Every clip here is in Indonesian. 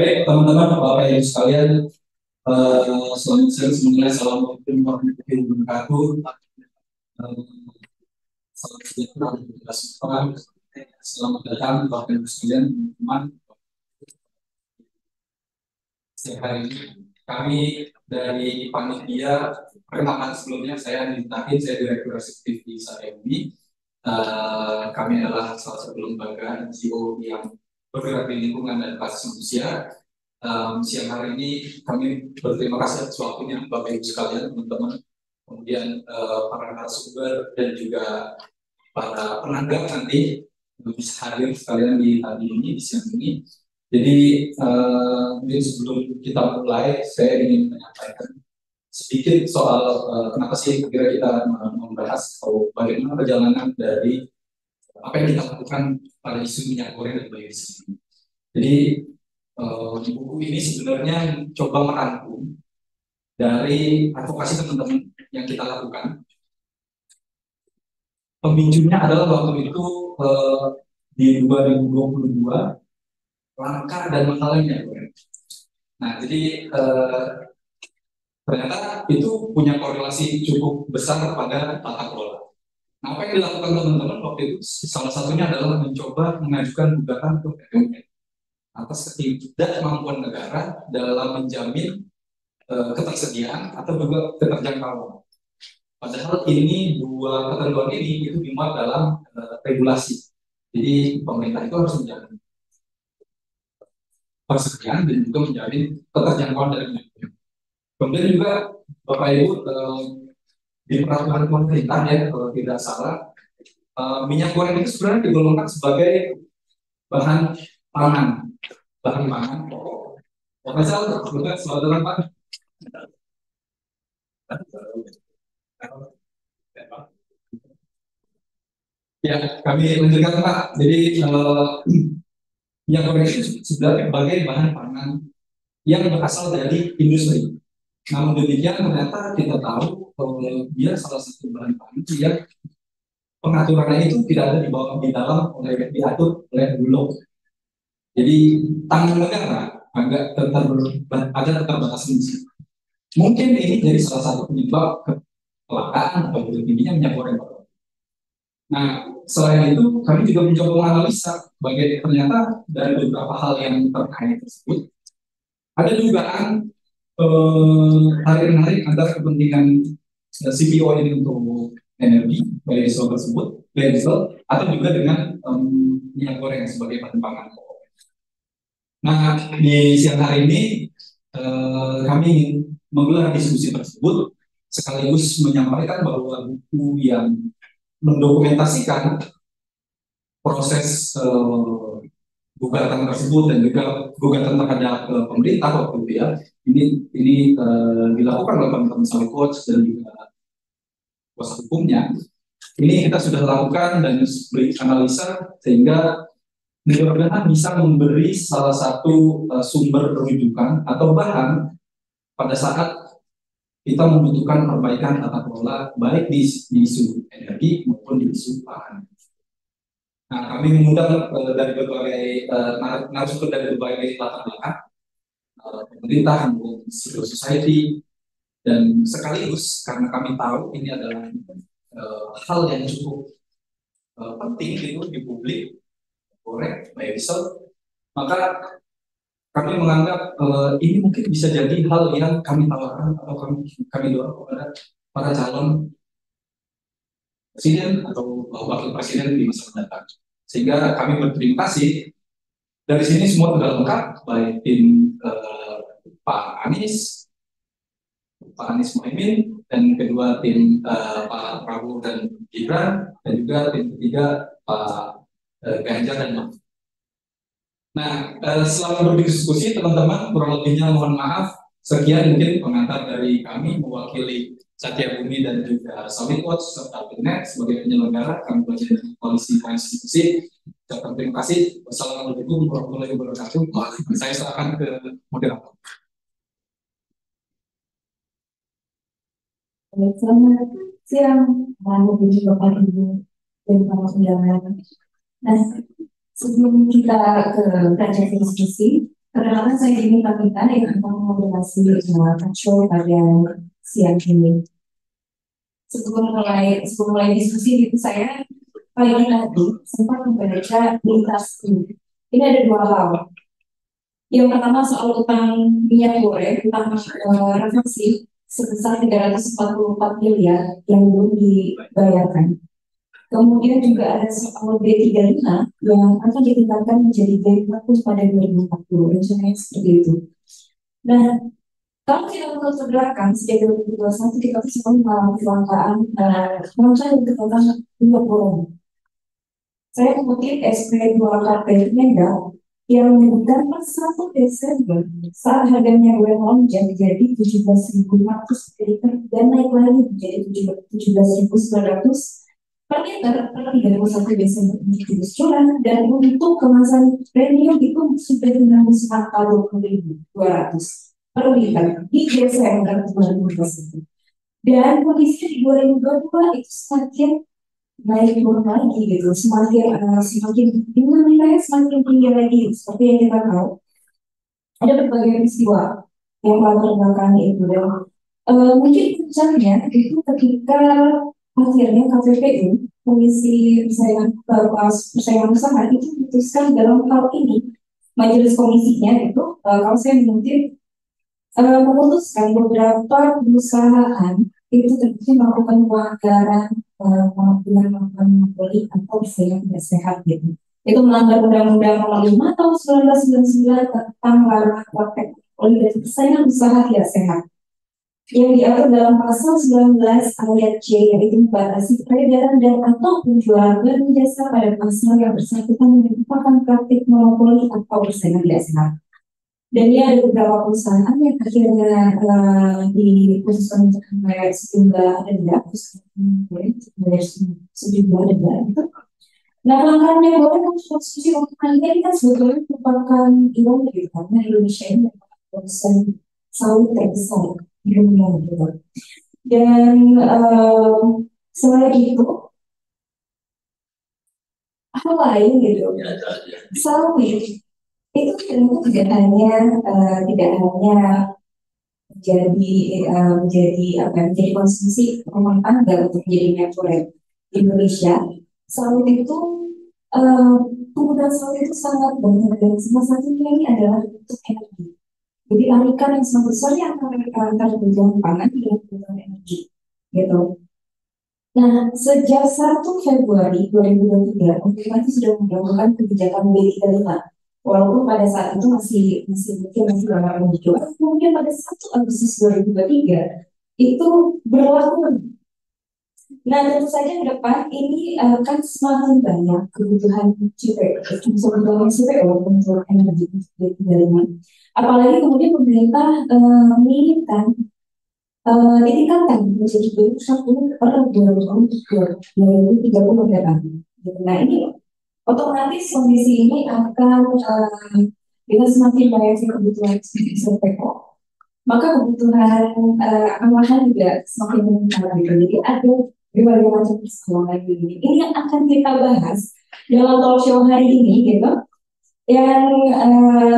Baik, teman-teman, Bapak Ibu sekalian, selamat siang semuanya. Assalamualaikum warahmatullahi wabarakatuh. Salam sejahtera untuk kita semua. Selamat datang, Bapak Ibu sekalian, teman-teman. Setiap hari ini, kami dari panitia, perkenalkan sebelumnya, saya Direktur Eksekutif di Saremi. Kami adalah salah satu lembaga NGO yang bergerak di lingkungan dan hak asasi manusia. Siang hari ini kami berterima kasih atas waktunya Bapak Ibu sekalian, teman-teman, kemudian para narasumber dan juga para penanggap nanti bisa hadir sekalian di hari ini, di siang ini. Jadi mungkin sebelum kita mulai, saya ingin menyampaikan sedikit soal kenapa sih kira kita membahas atau bagaimana perjalanan dari apa yang kita lakukan pada isu minyak goreng dan biodiesel. Jadi buku ini sebenarnya coba merangkum dari advokasi teman-teman yang kita lakukan. Pemicunya adalah waktu itu di 2022 langka dan mahalnya minyak goreng. Nah, jadi ternyata itu punya korelasi cukup besar pada tata kelola. Nah, apa yang dilakukan teman-teman waktu itu salah satunya adalah mencoba mengajukan gugatan ke PT UN atas ketidakmampuan negara dalam menjamin ketersediaan atau juga keterjangkauan. Padahal ini dua ketentuan ini itu dimuat dalam regulasi. Jadi pemerintah itu harus menjamin persediaan dan juga menjamin keterjangkauan dari minyak goreng. Kemudian juga Bapak Ibu di peraturan pemerintah ya kalau tidak salah minyak goreng itu sebenarnya digolongkan sebagai bahan pangan, pokok. Bapak Sal, selamat datang Pak. Ya, kami lanjutkan Pak. Jadi minyak goreng itu sebenarnya sebagai bahan pangan yang berasal dari industri. Namun demikian ternyata kita tahu dia salah satu bahan pangan yang pengaturannya itu tidak ada di dalam diatur oleh Bulog. Jadi tangan negara agak ada keterbatasan. Mungkin ini jadi salah satu penyebab kecelakaan atau tingginya minyak goreng. Nah, selain itu kami juga mencoba menganalisa bagaimana ternyata dari beberapa hal yang terkait tersebut ada dugaan tarik-menarik antara kepentingan CPO ini untuk energi biodiesel tersebut, biodiesel atau juga dengan minyak goreng sebagai bahan pangan pokok. Nah, di siang hari ini kami ingin menggelar diskusi tersebut sekaligus menyampaikan bahwa buku yang mendokumentasikan proses gugatan tersebut dan juga gugatan terhadap pemerintah waktu itu ya ini dilakukan oleh teman-teman Sawit Watch dan juga kuasa hukumnya. Ini kita sudah lakukan dan beri analisa sehingga mudah-mudahan bisa memberi salah satu sumber rujukan atau bahan pada saat kita membutuhkan perbaikan tata kelola baik di isu energi maupun di isu pangan. Nah, kami mengundang dari berbagai narasumber dari berbagai latar belakang, pemerintah, civil society, dan sekaligus karena kami tahu ini adalah hal yang cukup penting gitu di publik, goreng, biodiesel, maka kami menganggap ini mungkin bisa jadi hal yang kami tawarkan atau kami dorong kepada para calon presiden atau wakil presiden di masa mendatang. Sehingga kami berterima kasih dari sini semua sudah lengkap, baik tim Pak Anies Mohaimin, dan kedua tim Pak Prabowo dan Gibran, dan juga tim ketiga Pak Ganjar dan Mahfud. Nah, selama berdiskusi teman-teman, kurang lebihnya mohon maaf. Sekian mungkin pengantar dari kami mewakili Satya Bumi dan juga Sawit Watch serta PNET sebagai penyelenggara. Kami bagian dari koalisi konstitusi. Terima kasih. Wassalamualaikum warahmatullahi wabarakatuh. Saya serahkan ke moderator. Selamat siang, Bapak Ibu dan para undangan. Nah, sebelum kita ke kajian diskusi, Perkenalkan saya Dini Pamita yang akan mengoordinasi show pada siang ini. Sebelum mulai diskusi itu saya pagi tadi sempat membaca lintas ini. Ini ada dua hal. Yang pertama soal utang minyak goreng, utang refleksi sebesar 344 miliar yang belum dibayarkan. Kemudian juga ada soal B35 yang akan ditingkatkan menjadi B40 pada 2040. Rencananya seperti itu. Nah, kalau kita menurut ke belakang, sejak 2021 kita tuh selalu mengalami kelangkaan kelangkaan yang terkadang minyak goreng. Saya mengutip SP2KP Mega yang menyebutkan per 1 Desember saat harga minyak goreng melonjak menjadi 17.500 per liter dan naik lagi menjadi 17.900 per liter per 31 Desember 2017 dan untuk kemasan premium itu sudah menembus angka 20.200 per liter di Desember 2021. Dan kondisi di 2022 itu semakin naik turun lagi gitu, semakin dinamikanya semakin tinggi lagi seperti yang kita tahu. Ada berbagai peristiwa yang latar belakangnya itu dan mungkin puncaknya itu ketika akhirnya KPPU Komisi Persaingan Usaha itu memutuskan dalam hal ini majelis komisinya itu kalau saya mengutip memutuskan beberapa perusahaan itu terbukti melakukan pelanggaran pengambilan melakukan monopoli atau istilah tidak sehat gitu. Itu melanggar Undang-Undang Nomor 5 Tahun 1999 tentang larangan praktek monopoli dan persaingan usaha tidak sehat yang diatur dalam pasal 19 ayat C yaitu membatasi peredaran dan atau penjualan barang jasa pada pasar yang bersangkutan merupakan praktik monopoli atau persaingan tidak sehat. Dan ini ada beberapa perusahaan yang akhirnya diputuskan untuk membayar sejumlah denda, sejumlah denda itu. Nah, pelanggaran yang boleh konsumsi untuk ini kan sebetulnya merupakan ironis gitu, karena Indonesia ini merupakan produsen sawit terbesar di dunia gitu. Dan selain itu, hal lain gitu, sawit itu ternyata tidak hanya menjadi konsumsi rumah tangga untuk menjadi minyak goreng di Indonesia. Sawit itu penggunaan sawit itu sangat banyak dan salah satunya ini adalah untuk energi. Jadi tarikan yang sangat besar yang antara kebutuhan pangan dan kebutuhan energi, gitu. Nah, sejak 1 Februari 2023, pemerintah sudah melakukan kebijakan B35. Walaupun pada saat itu masih berlaku hijau, kemudian pada 1 Agustus 2023 itu berlaku. Nah, tentu saja ke depan ini akan semakin banyak kebutuhan CPO untuk energi B35. Apalagi kemudian pemerintah menginginkan ditingkatkan menjadi 21 per 2030 mendatang. Nah, ini otomatis kondisi ini akan dengan semakin banyaknya kebutuhan SPO, maka kebutuhan akan lahan juga semakin meningkat gitu. Jadi ada berbagai macam persoalan ini. Ini yang akan kita bahas dalam talk show hari ini gitu. Yang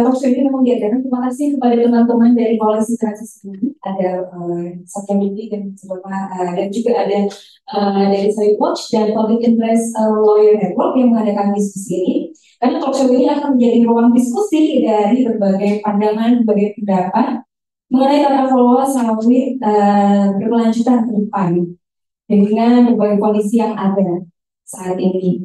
talk show ini memang diadakan. Terima kasih kepada teman-teman dari Koalisi Transisi ini. Ada Satya Budi dan juga ada dari Sawit Watch dan Public Interest Lawyer Network yang mengadakan diskusi ini. Karena talk show ini akan menjadi ruang diskusi dari berbagai pandangan, berbagai pendapat mengenai tata kelola sawit berkelanjutan ke depan dengan berbagai kondisi yang ada saat ini.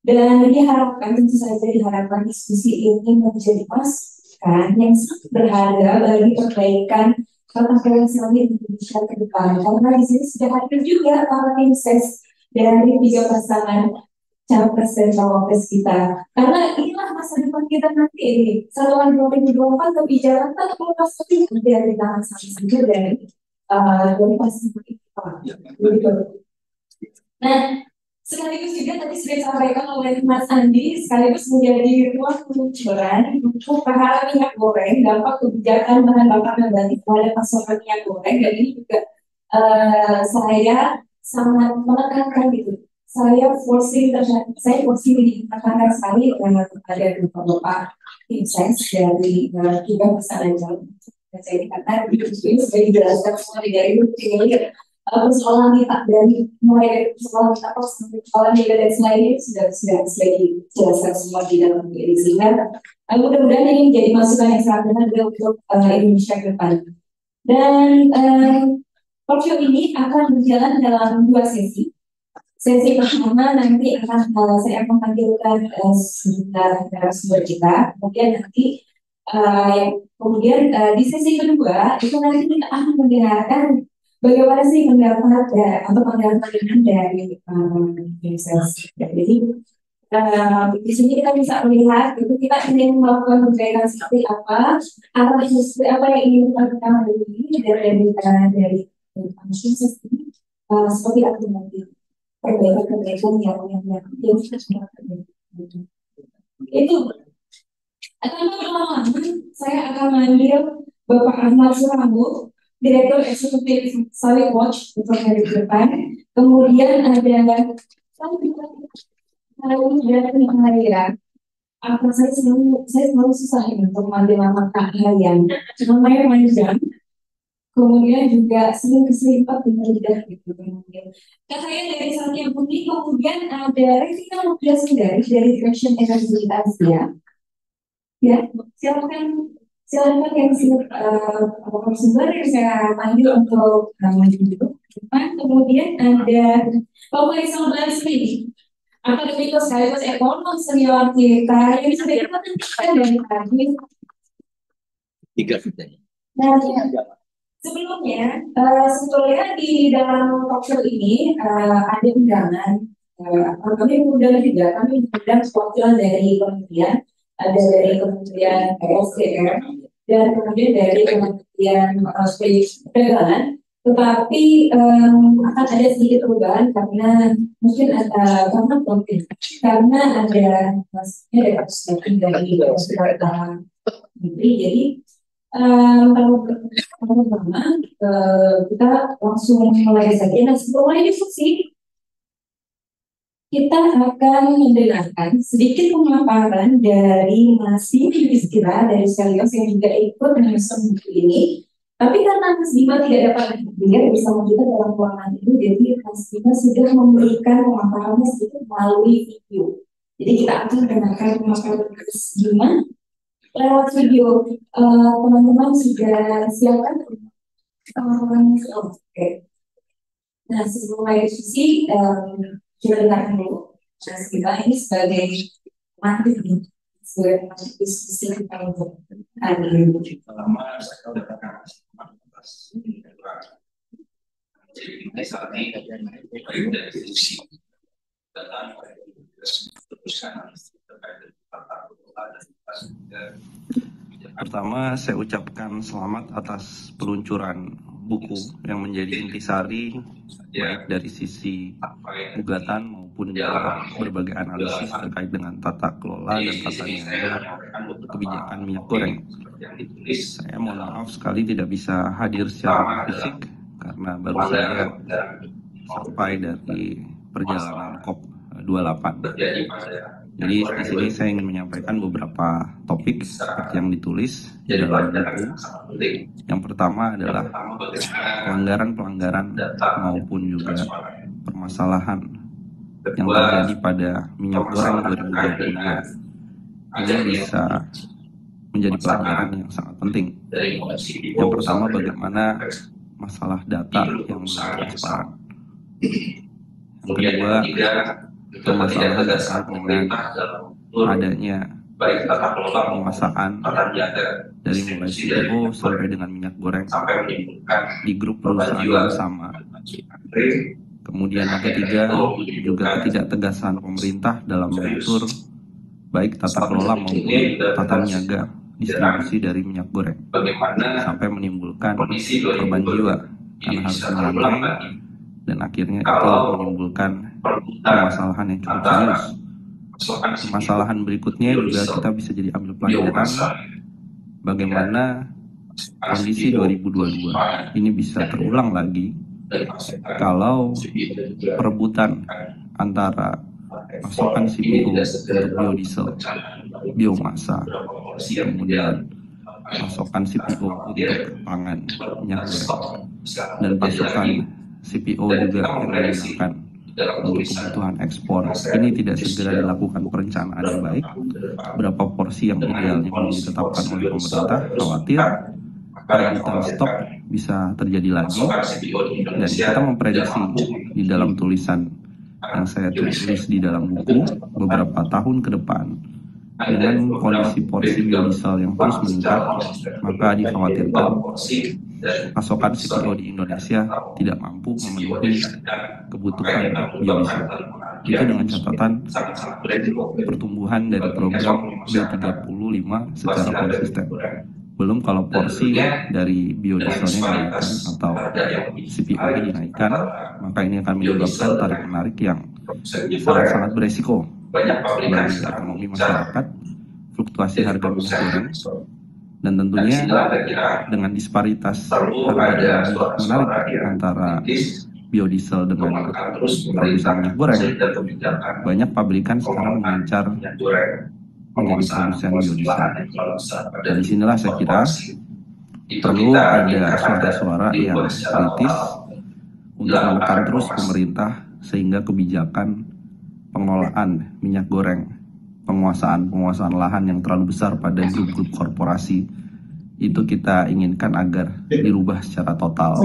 Dan tentu saja diharapkan diskusi ini menjadi masukan yang sangat berharga bagi perbaikan tata kelola sawit di Indonesia ke depan. Karena di sini sudah hadir juga para tim ses dari 3 pasangan capres dan cawapres kita. Karena inilah masa depan kita nanti ini. Setelah 2024 kebijakan tata kelola sawit dari tangan saja dari pasangan kita. Gitu. Nah, sekaligus juga tadi sudah disampaikan oleh Mas Andi, sekaligus menjadi ruang peluncuran untuk perkara minyak goreng, dampak kebijakan bahan bakar nabati terhadap pasokan minyak goreng, dan ini juga saya sangat menekankan gitu. Saya forcing menekankan sekali kepada Bapak tim ses dari juga pasangan calon. Jadi karena ini sudah dijelaskan semua dari persoalan kita dari mulai dari persoalan kita sampai persoalan kita dan selainnya sudah dijelaskan semua di dalam ini, sehingga mudah-mudahan ini menjadi masukan yang sangat berharga untuk Indonesia ke depan. Dan workshop ini akan berjalan dalam 2 sesi. Sesi pertama nanti saya akan tampilkan sejumlah narasumber kita, kemudian nanti di sesi kedua itu nanti kita akan mendengarkan bagaimana sih pendapat atau pandangan dari Princess. Jadi di sini kita bisa melihat itu kita ingin melakukan perbaikan seperti apa yang ingin kita hari ini dari Princess ini seperti apa nanti perbaikan yang kita sudah itu. Tanpa berlama-lama, saya akan memanggil Bapak Ahmad Surambu, Direktur Eksekutif Sawit Watch untuk hari depan. Kemudian ada Maria. Saya selalu susah untuk memanggil nama Kak Hayan. Namanya panjang. Kemudian juga sering keselipat di lidah gitu. Kak Hayan dari Satya Budi. Kemudian ada Revina Mudasundari dari Direction Energy Asia. Ya, silakan yang sumber yang saya panggil untuk maju dulu. Kemudian ada Pak Faisal Basri, akademikus sekaligus ekonom senior kita yang sudah kita tentukan dari tadi. Nah, sebelumnya di dalam talkshow ini ada undangan. Kami undang perwakilan dari kementerian. Ada dari Kementerian SDM dan kemudian dari Kementerian Perdagangan, tetapi akan ada sedikit perubahan karena mungkin karena ada representatif dari Perdagangan. Jadi kalau pertama kita langsung mulai saja. Nah, sebelum diskusi kita akan mendengarkan sedikit pemaparan dari Mas Bima dari Selios yang juga ikut menyusun buku ini. Tapi karena Mas Bima tidak dapat hadir bersama kita dalam ruangan itu, jadi Mas Bima sudah memberikan pemaparannya sedikit melalui video. Jadi kita akan mendengarkan pemaparan Mas Bima lewat video. Teman-teman sudah siapkan? Oke. Nah, sebelum mulai diskusi, kita dengarkan dulu Mas Bima ini sebagai mantu sebagai diskusi kita untuk hari ini. Pertama, saya katakan atas jadi saat ini dari diskusi tentang teruskan terkait dan pertama, saya ucapkan selamat atas peluncuran buku yang menjadi intisari baik dari sisi gugatan maupun juga berbagai analisis terkait dengan tata kelola dan tata niaga kebijakan minyak goreng. Saya mohon maaf sekali tidak bisa hadir secara fisik karena baru saja sampai dari perjalanan COP28. Jadi di sini saya ingin menyampaikan beberapa topik seperti yang ditulis di dalam buku. Yang pertama adalah pelanggaran-pelanggaran maupun juga permasalahan yang terjadi pada minyak goreng 2022. Ini bisa menjadi pelajaran yang sangat penting. Yang pertama, bagaimana masalah data yang transparan. Yang kedua, permasalahan terkait dengan adanya penguasaan dari mulai CPO sampai dengan minyak goreng di grup perusahaan yang sama. Kemudian yang ketiga, juga ketidaktegasan pemerintah dalam mengatur baik tata kelola maupun tata niaga distribusi dari minyak goreng sampai menimbulkan korban jiwa karena harus menyangkai dan akhirnya itu menimbulkan permasalahan yang cukup serius. Permasalahan berikutnya juga kita bisa jadi ambil pelajaran bagaimana kondisi 2022 ini bisa terulang lagi kalau perebutan antara pasokan CPO untuk biodiesel, biomasa, kemudian pasokan CPO untuk pangan minyak goreng, dan pasokan CPO juga yang digunakan untuk kebutuhan ekspor ini tidak segera dilakukan perencanaan yang baik, berapa porsi yang idealnya belum ditetapkan oleh pemerintah, khawatir perebutan stok bisa terjadi lagi. Dan kita memprediksi di dalam tulisan yang saya tulis di dalam buku beberapa tahun ke depan, dengan kondisi porsi biodiesel yang terus meningkat, maka dikhawatirkan pasokan CPO di Indonesia tidak mampu memenuhi kebutuhan biodiesel. Itu dengan catatan pertumbuhan dari program B35 secara konsisten. Belum kalau porsi dari biodieselnya dinaikkan atau CPO-nya dinaikkan, maka ini akan menyebabkan tarik-menarik yang sangat-sangat beresiko bagi ekonomi masyarakat, fluktuasi harga minyak goreng, dan tentunya dengan disparitas harga yang lebih menarik antara biodiesel dengan produsen minyak goreng, banyak pabrikan sekarang mengincar menjadi produsen biodiesel. Dan disinilah saya kira perlu ada suara-suara yang kritis untuk menekan terus pemerintah sehingga kebijakan pengelolaan minyak goreng, penguasaan lahan yang terlalu besar pada grup-grup korporasi itu kita inginkan agar dirubah secara total,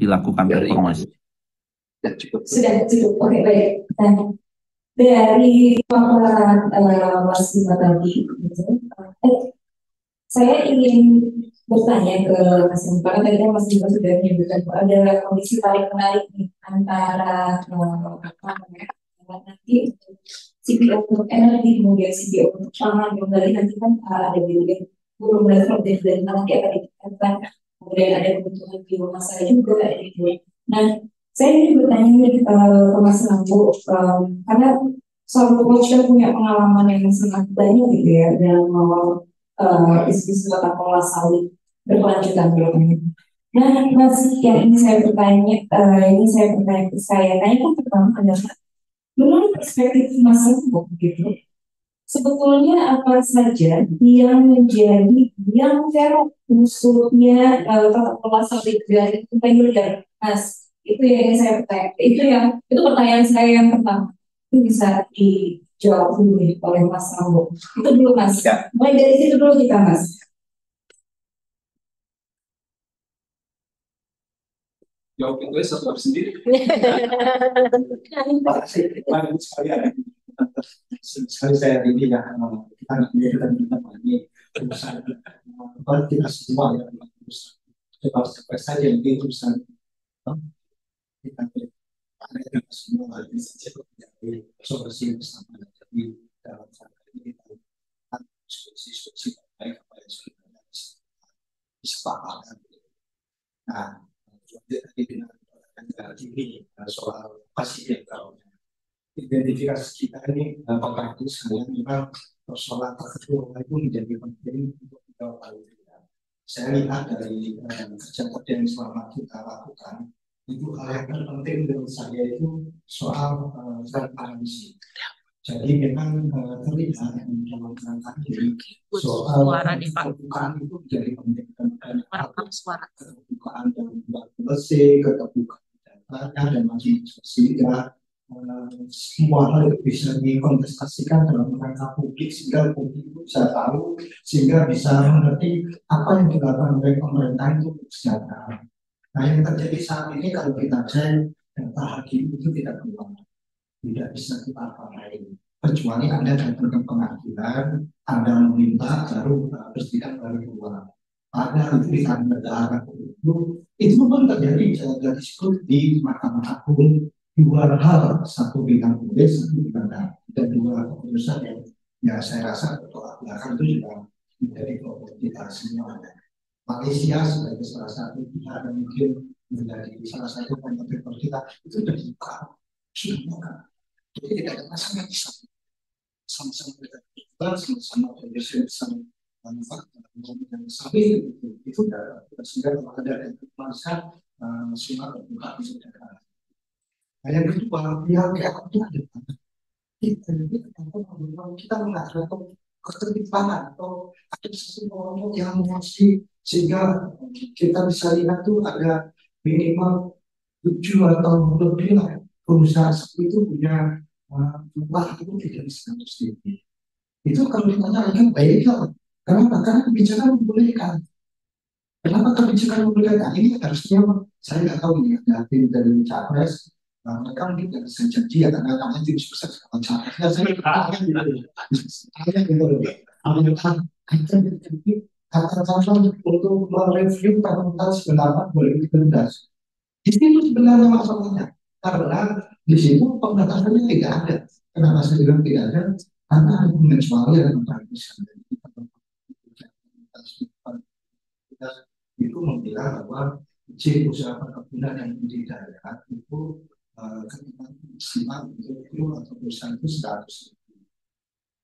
dilakukan reformasi. Sudah cukup, oke baik. Dan dari paparan Mas Bima tadi, saya ingin bertanya ke Mas Bima, karena tadi kan Mas Bima sudah menyebutkan bahwa ada kondisi tarik menarik antara nanti CPO untuk energi, kemudian CPO untuk pangan, kemudian nanti kan ada juga belum level dari nanti akan ditingkatkan, kemudian ada kebutuhan biomasa juga gitu. Nah, saya ingin bertanya nih ke Mas Lampu, karena soal coach kan punya pengalaman yang sangat banyak gitu ya dalam mengawal bisnis tata kelola sawit berkelanjutan gitu. Nah, Mas, yang ini saya bertanya ke saya, tanya kan pertama adalah menurut perspektif Mas Lampu gitu. Sebetulnya apa saja yang menjadi yang kerok unsurnya tata kelola sawit dari miliar, Mas? Itu yang ingin saya bertanya. Itu pertanyaan saya yang pertama. Itu bisa dijawab dulu oleh Mas Rambo. Itu dulu Mas. Ya. Mulai dari situ dulu kita Mas. Jawab itu satu sendiri. Bagus sekali. Sekali saya ini ya kita ini urusan kita semua ya coba sampai saja ini urusan kita ada semua bisa jadi solusi bersama jadi dalam ini kita diskusi baik apa yang sudah disepakati. Nah, tadi dengan ini soal pasien kalau identifikasi kita ini apakah itu sekalian memang persoalan tertentu itu menjadi penting untuk kita tahu. Saya lihat dari kerja yang selama kita lakukan itu hal yang terpenting menurut saya itu soal transparansi. Jadi memang terlihat dalam kerangka ini soal keterbukaan itu menjadi penting dan keterbukaan dalam bersih, keterbukaan data dan macam-macam sehingga semua hal itu bisa dikontestasikan dalam rangka publik sehingga publik itu bisa tahu sehingga bisa mengerti apa yang dilakukan oleh pemerintah itu kesejahteraan. Nah yang terjadi saat ini kalau kita cek data hakim itu tidak keluar, tidak bisa kita apa-apain kecuali Anda datang ke pengadilan, Anda meminta baru bersidang baru keluar. Padahal itu di negara itu pun terjadi disebut di Mahkamah Agung. Dua hal, satu bidang boleh, satu bidang tidak, dan dua keputusan yang ya saya rasa bertolak belakang itu juga menjadi problem kita semua. Malaysia sebagai salah satu pihak yang mungkin menjadi salah satu kompetitor kita itu sudah dibuka, jadi tidak ada masalah sama-sama kita sama-sama bersama manfaat dan sapi itu sudah sehingga kalau ada yang terpaksa semua terbuka di saudara. Nah, yang kedua, pihak itu ada kita mengatakan ketertiban atau ada satu kelompok yang menguasai sehingga kita bisa lihat tuh ada minimal 7 atau lebih lah perusahaan seperti itu punya jumlah itu tidak bisa terus. Itu kalau ditanya lagi baik lah. Kenapa? Karena kebijakan membolehkan. Kenapa kebijakan membolehkan? Ini harusnya saya nggak tahu nih ada tim dari Capres. Mereka mungkin nggak bisa janji ya karena kami tim sukses kalau Capres. Nah, saya bertanya gitu. Saya gitu. Apakah kita jadi kata-kata untuk mereview permintaan sebenarnya boleh dikendas. Di situ sebenarnya masalahnya karena di situ pembatasannya tidak ada. Kenapa saya bilang tidak ada? Karena ada pengecualian tentang misalnya kita itu membilang bahwa izin usaha perkebunan yang di daerah itu ketika maksimal itu atau perusahaan itu 100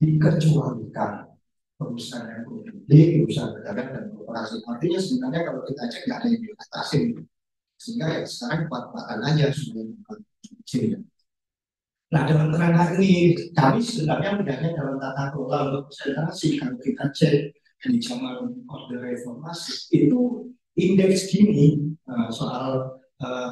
dikecualikan perusahaan yang publik, perusahaan pedagang dan korporasi. Artinya sebenarnya kalau kita cek nggak ada yang dibatasi, sehingga ya sekarang kuat-kuatan aja sudah izin. Nah, dalam kerangka ini, kami sebenarnya melihatnya dalam tata kelola untuk konsentrasi. Kalau kita cek di zaman Orde Reformasi, itu indeks gini soal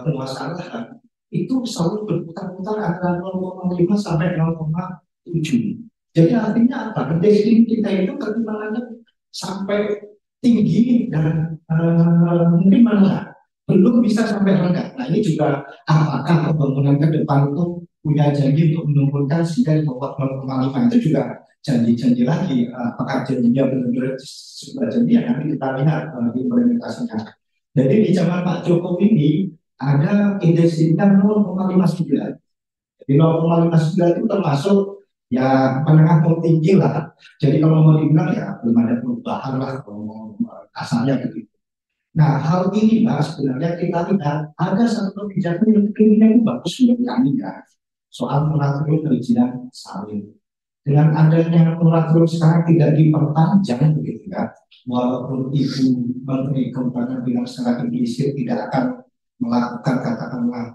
penguasaan lahan itu selalu berputar-putar antara 0,5 sampai 0,7. Jadi artinya apa? Indeks gini kita itu ketimbangannya sampai tinggi dan mungkin menengah, belum bisa sampai rendah. Nah, ini juga apakah pembangunan ke depan itu punya janji untuk menurunkan sehingga di bawah 0,5 itu juga janji-janji lagi. Apakah janjinya benar-benar sebuah janji yang nanti kita lihat di implementasinya. Jadi di zaman Pak Jokowi ini ada indeks income 0,59. Jadi 0,59 itu termasuk ya menengah atau tinggi lah. Jadi kalau mau dibilang ya belum ada perubahan lah kalau mau kasarnya begitu. Nah, hal ini Mbak, sebenarnya kita lihat ada satu kebijakan yang kayaknya itu bagus menurut kami ya, soal moratorium perizinan sawit. Dengan adanya moratorium sekarang tidak diperpanjang begitu ya, walaupun Ibu Menteri Keuangan bilang secara implisit tidak akan melakukan katakanlah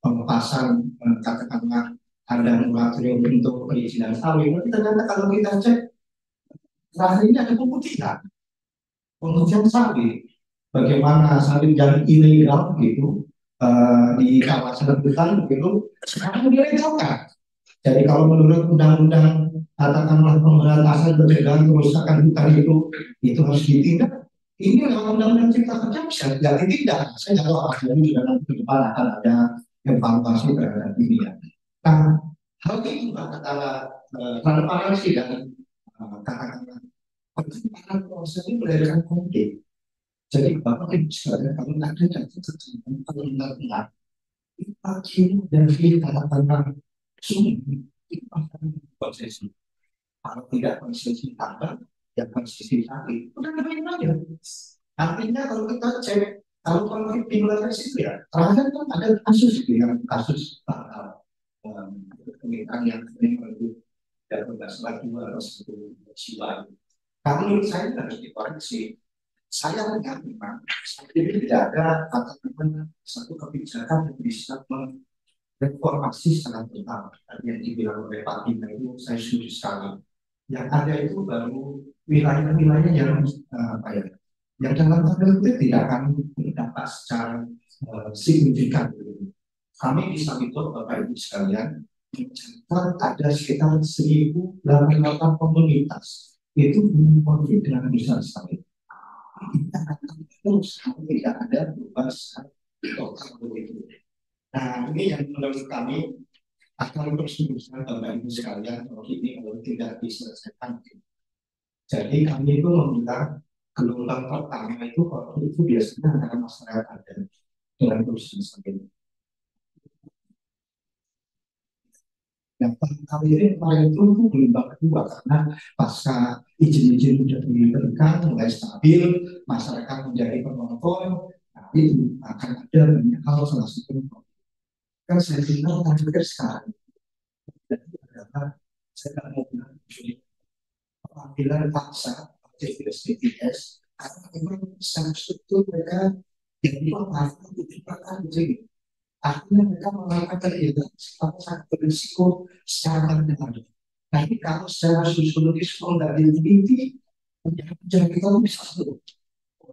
pelepasan katakanlah ada moratorium untuk perizinan sawit, tapi ternyata kalau kita cek terakhir ini ada pemutihan sawit. Bagaimana sawit yang ilegal gitu di kawasan hutan begitu sekarang dilegalkan. Jadi kalau menurut undang-undang katakanlah pemberantasan pencegahan kerusakan hutan itu harus ditindak. Ini lewat undang-undang cipta kerja bisa tidak ditindak. Saya nggak tahu apa ini juga nanti ke depan akan ada evaluasi terhadap ini ya. Nah, hal itu antara transparansi dan katakanlah pertimbangan proses ini melahirkan konflik. Jadi Bapak Ibu sekalian kalau ada yang kalau benar-benar itu dari katakanlah sumber itu akan konsesi. Kalau tidak konsesi tambah, ya konsesi lagi. Udah ngapain aja. Artinya kalau kita cek kalau konflik di luar itu ya, terakhir kan ada kasus itu yang kasus kemitraan yang sering itu dan berbasis dua atau satu jiwa. Kalau menurut saya harus dikoreksi. Saya melihat memang ini tidak ada katakan satu kebijakan yang bisa reformasi secara total. Tadi yang dibilang oleh Pak Bima itu saya setuju sekali. Yang ada itu baru wilayah-wilayah yang apa ya, yang dalam tanda kutip tidak akan berdampak secara signifikan. Kami di Samitor Bapak Ibu sekalian mencatat ada sekitar 1.088 komunitas itu konflik dengan perusahaan sawit. Kita akan terus tidak ada perubahan total begitu. Nah, ini yang menurut kami akan terus berusaha Bapak Ibu sekalian kalau ini kalau tidak diselesaikan. Jadi kami itu meminta gelombang pertama itu konflik itu biasanya antara masyarakat ada dengan perusahaan sawit. Yang kali ini kemarin itu gelombang kedua karena pasca izin-izin sudah diberikan mulai stabil, masyarakat menjadi penonton, nah itu akan ada banyak hal salah satu kan saya tinggal hampir sekarang. Jadi adalah saya tidak mau bilang apabila paksa TPS karena memang secara struktur mereka yang dilakukan itu bahkan jadi artinya mereka melakukan kegiatan sangat berisiko secara benar. Tapi kalau secara sosiologis kalau nggak diteliti, penjara kita tuh bisa tuh.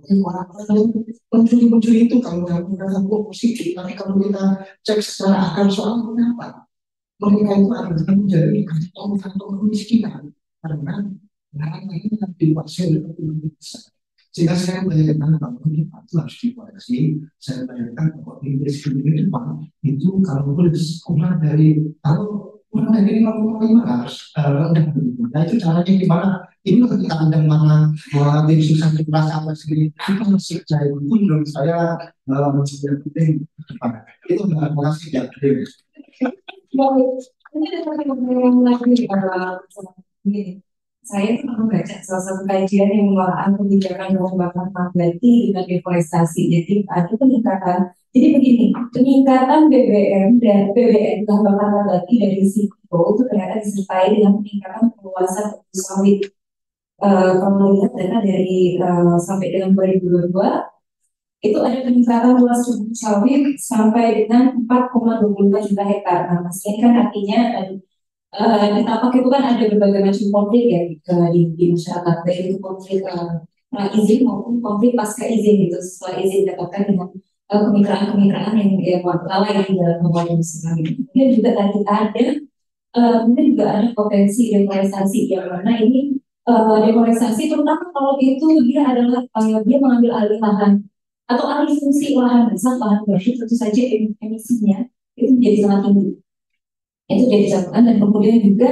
Orang-orang yang mencuri-mencuri itu kalau melakukan positif, tapi kalau kita cek secara akal soal mengapa mereka itu adalah menjadi kantong-kantong kemiskinan karena larangan ini dikuasai oleh pemerintah besar. Sehingga saya bayangkan bahwa ini itu harus dikuasai. Saya bayangkan bahwa Inggris di depan itu kalau boleh sekolah dari kalau orang dari 55 harus rendah begitu. Nah itu caranya gimana? Ini ketika anda mana dari susah kerasa apa segini itu masih saya pun menurut saya yang penting itu nggak masih ya. Ini ada satu pertanyaan lagi gini. Saya pernah baca salah satu kajian yang mengarahkan kebijakan pengembang nabati dengan deforestasi. Jadi ada peningkatan. Jadi begini, peningkatan BBM dan BBM bahan bakar nabati dari SIPO itu ternyata disertai dengan peningkatan penguasaan tebu sawit. Kalau lihat data dari sampai dengan 2022 itu ada peningkatan luas tebu sawit sampai dengan 4,25 juta hektar. Nah, Mas, ini kan artinya di Tapak itu kan ada berbagai macam konflik ya di masyarakat, baik itu konflik izin maupun konflik pasca izin gitu, setelah izin didapatkan dengan kemitraan-kemitraan yang lalai di dalam pembangunan usaha gitu. Kemudian juga tadi ada mungkin juga ada potensi deforestasi yang mana ini deforestasi terutama kalau itu dia adalah dia mengambil alih lahan atau alih fungsi lahan besar, lahan baru, tentu saja emisinya itu menjadi sangat tinggi. Itu jadi catatan. Dan kemudian juga,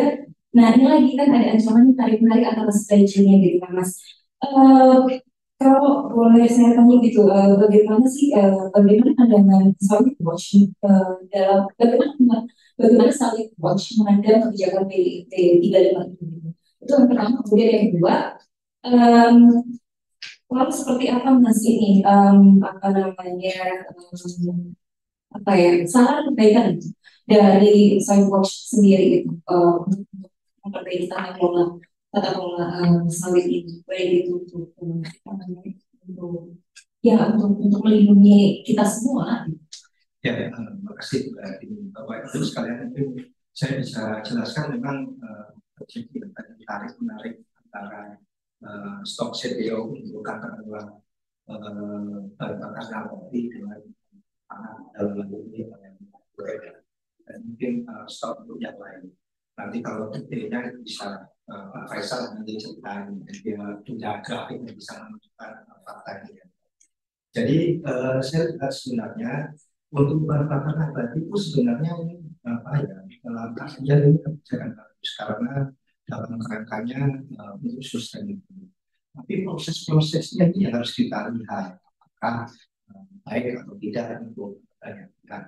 nah ini lagi kan ada ancaman tarik menarik antara supply chain-nya gitu kan Mas. Kalau boleh saya tanya gitu, bagaimana sih bagaimana pandangan Sawit Watch dalam bagaimana Sawit Watch memandang kebijakan PIT 35 ini? Itu yang pertama. Kemudian yang kedua, lalu seperti apa Mas ini apa namanya apa ya saran perbaikan dari Sawit Watch sendiri itu untuk memperbaiki tata kelola sawit ini, baik itu untuk untuk melindungi kita semua. Ya, terima kasih Bapak Ibu sekalian. Itu saya bisa jelaskan memang terjadi tarik menarik antara stok CPO untuk katakanlah bahan bakar nabati dengan pangan dalam ini dan mungkin stok untuk yang lain. Nanti kalau detailnya bisa Pak Faisal nanti ceritain, dia punya grafik yang bisa menunjukkan faktanya. Jadi saya lihat sebenarnya untuk bahan bakar nabati itu sebenarnya apa ya dalam kajian ini kebijakan bagus karena dalam kerangkanya untuk sustainable. Tapi proses-prosesnya ini harus kita lihat apakah baik atau tidak untuk banyak pihak.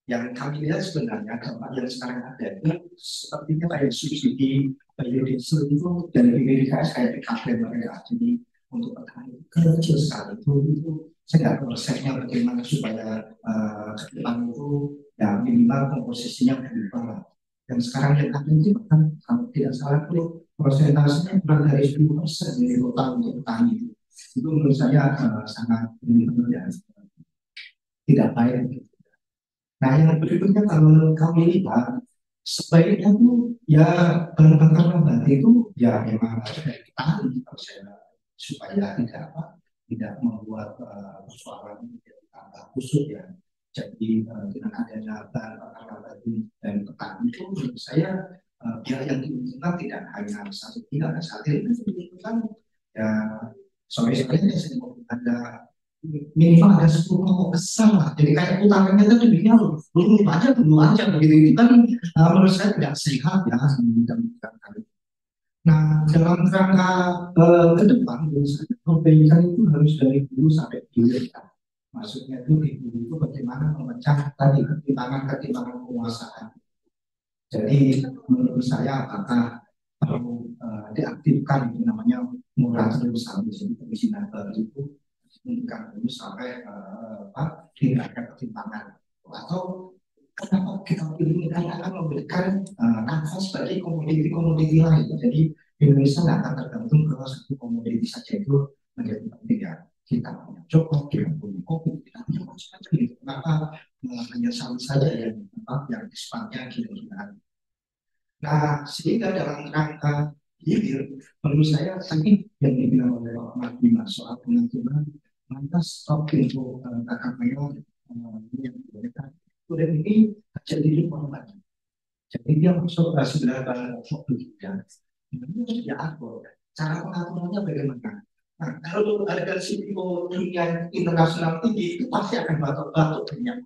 Yang kami lihat sebenarnya dampak yang sekarang ada itu sepertinya kayak subsidi biodiesel itu dari BPKS kayak PKB mereka. Jadi untuk petani kecil sekali itu saya nggak tahu resepnya bagaimana supaya ke depan itu ya minimal komposisinya berubah. Dan sekarang yang ada itu bahkan kalau tidak salah itu persentasenya kurang dari 10% dari total untuk petani. Itu menurut saya sangat ya, tidak baik. Nah, yang berikutnya kalau kami lihat sebaiknya itu ya bahan bakar nabati itu ya memang harus dari petani supaya tidak membuat persoalan tambah kusut ya. Jadi dengan adanya bahan bakar nabati dan petani itu menurut saya pihak yang diuntungkan tidak hanya satu pihak, saat ini diuntungkan ya soalnya ada minimal ada 10 kelompok besar lah. Jadi kayak utamanya itu dunia dulu aja begitu itu kan menurut saya tidak sehat ya. Nah dalam rangka ke depan menurut saya perbaikan itu harus dari dulu sampai hilir ya. Maksudnya itu di dulu itu bagaimana memecah tadi ketimpangan penguasaan. Jadi menurut saya apakah perlu diaktifkan itu namanya moratorium sampai komisi nasional itu menunjukkan dulu sampai tidak ada ketimpangan atau kenapa kita pilih karena akan memberikan nafas bagi komoditi-komoditi lain. Jadi Indonesia nggak akan tergantung ke satu komoditi saja itu menjadi penting ya. Kita punya coklat, kita punya kopi, kita punya macam-macam. Kenapa hanya sawit saja yang disepanjang gitu. Nah, sehingga dalam rangka hilir, menurut saya tadi yang dibilang oleh Pak Ahmad Bima soal pengaturan lantas stop info KKPL yang mereka sudah ini jadi informasi. Jadi dia masuk ke 9 ini harus diatur. Cara pengaturannya bagaimana? Nah, kalau harga CPO dunia internasional tinggi itu pasti akan batuk-batuk minyak.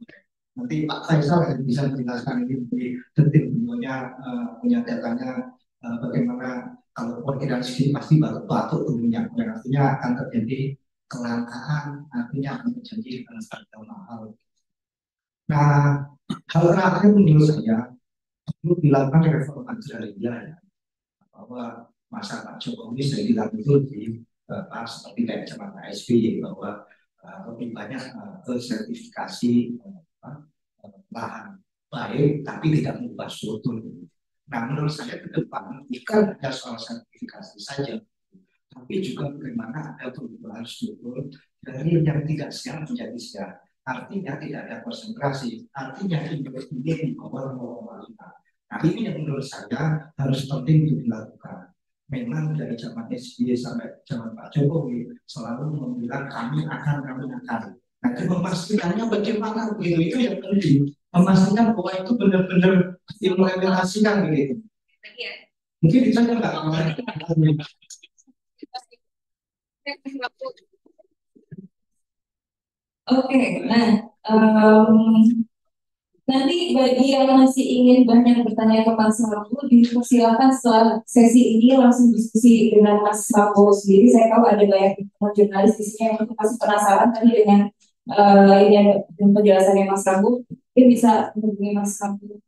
Nanti Pak Faisal akan bisa menjelaskan ini lebih detail bentuknya punya datanya bagaimana kalau perkiraan segini pasti batuk-batuk tuh minyak goreng artinya akan terjadi kelangkaan artinya akan terjadi harga mahal. Nah, hal terakhir menurut saya perlu dilakukan reform agraria ya bahwa masa Pak Jokowi saya bilang itu di seperti kayak zaman Pak SBY bahwa lebih banyak ke sertifikasi lahan baik tapi tidak mengubah struktur. Nah menurut saya ke depan bukan hanya soal sertifikasi saja, tapi juga bagaimana ada perubahan struktur dari yang tidak siap menjadi siap. Artinya tidak ada konsentrasi, artinya indeks ini di bawah 0,5. Nah ini yang menurut saya harus penting untuk dilakukan. Memang dari zaman SBY sampai zaman Pak Jokowi selalu membilang kami akan. Nah, memastikannya bagaimana begitu itu yang penting. Memastikan bahwa itu benar-benar diimplementasikan begitu. Mungkin bisa nggak? Oke, nah nanti bagi yang masih ingin banyak bertanya ke Mas Rambo, dipersilakan setelah sesi ini langsung diskusi dengan Mas Rambo sendiri. Saya tahu ada banyak jurnalis di sini yang masih penasaran tadi dengan penjelasannya Mas Rambo. Mungkin bisa menghubungi Mas Rambo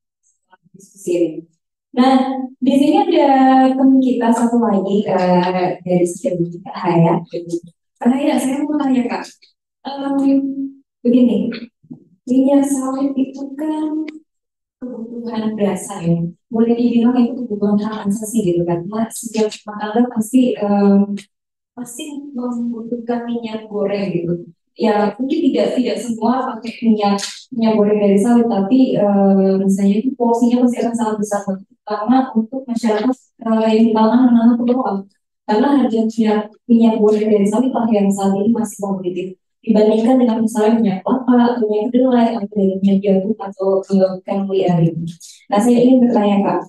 diskusi ini. Nah, di sini ada teman kita satu lagi dari setiap kita Haya. Haya, saya mau tanya Kak, begini, minyak sawit itu kan kebutuhan dasar ya. Boleh dibilang itu kebutuhan hak asasi gitu kan. Nah, setiap makanan pasti membutuhkan minyak goreng gitu. Ya mungkin tidak semua pakai minyak goreng dari sawit, tapi misalnya itu porsinya pasti akan sangat besar, terutama untuk masyarakat yang di kalangan menengah ke bawah. Karena harga minyak goreng dari sawit lah yang saat ini masih kompetitif dibandingkan dengan misalnya minyak kelapa, atau minyak kedelai, atau dari minyak jagung atau ikan liar gitu. Nah, saya ingin bertanya Kak,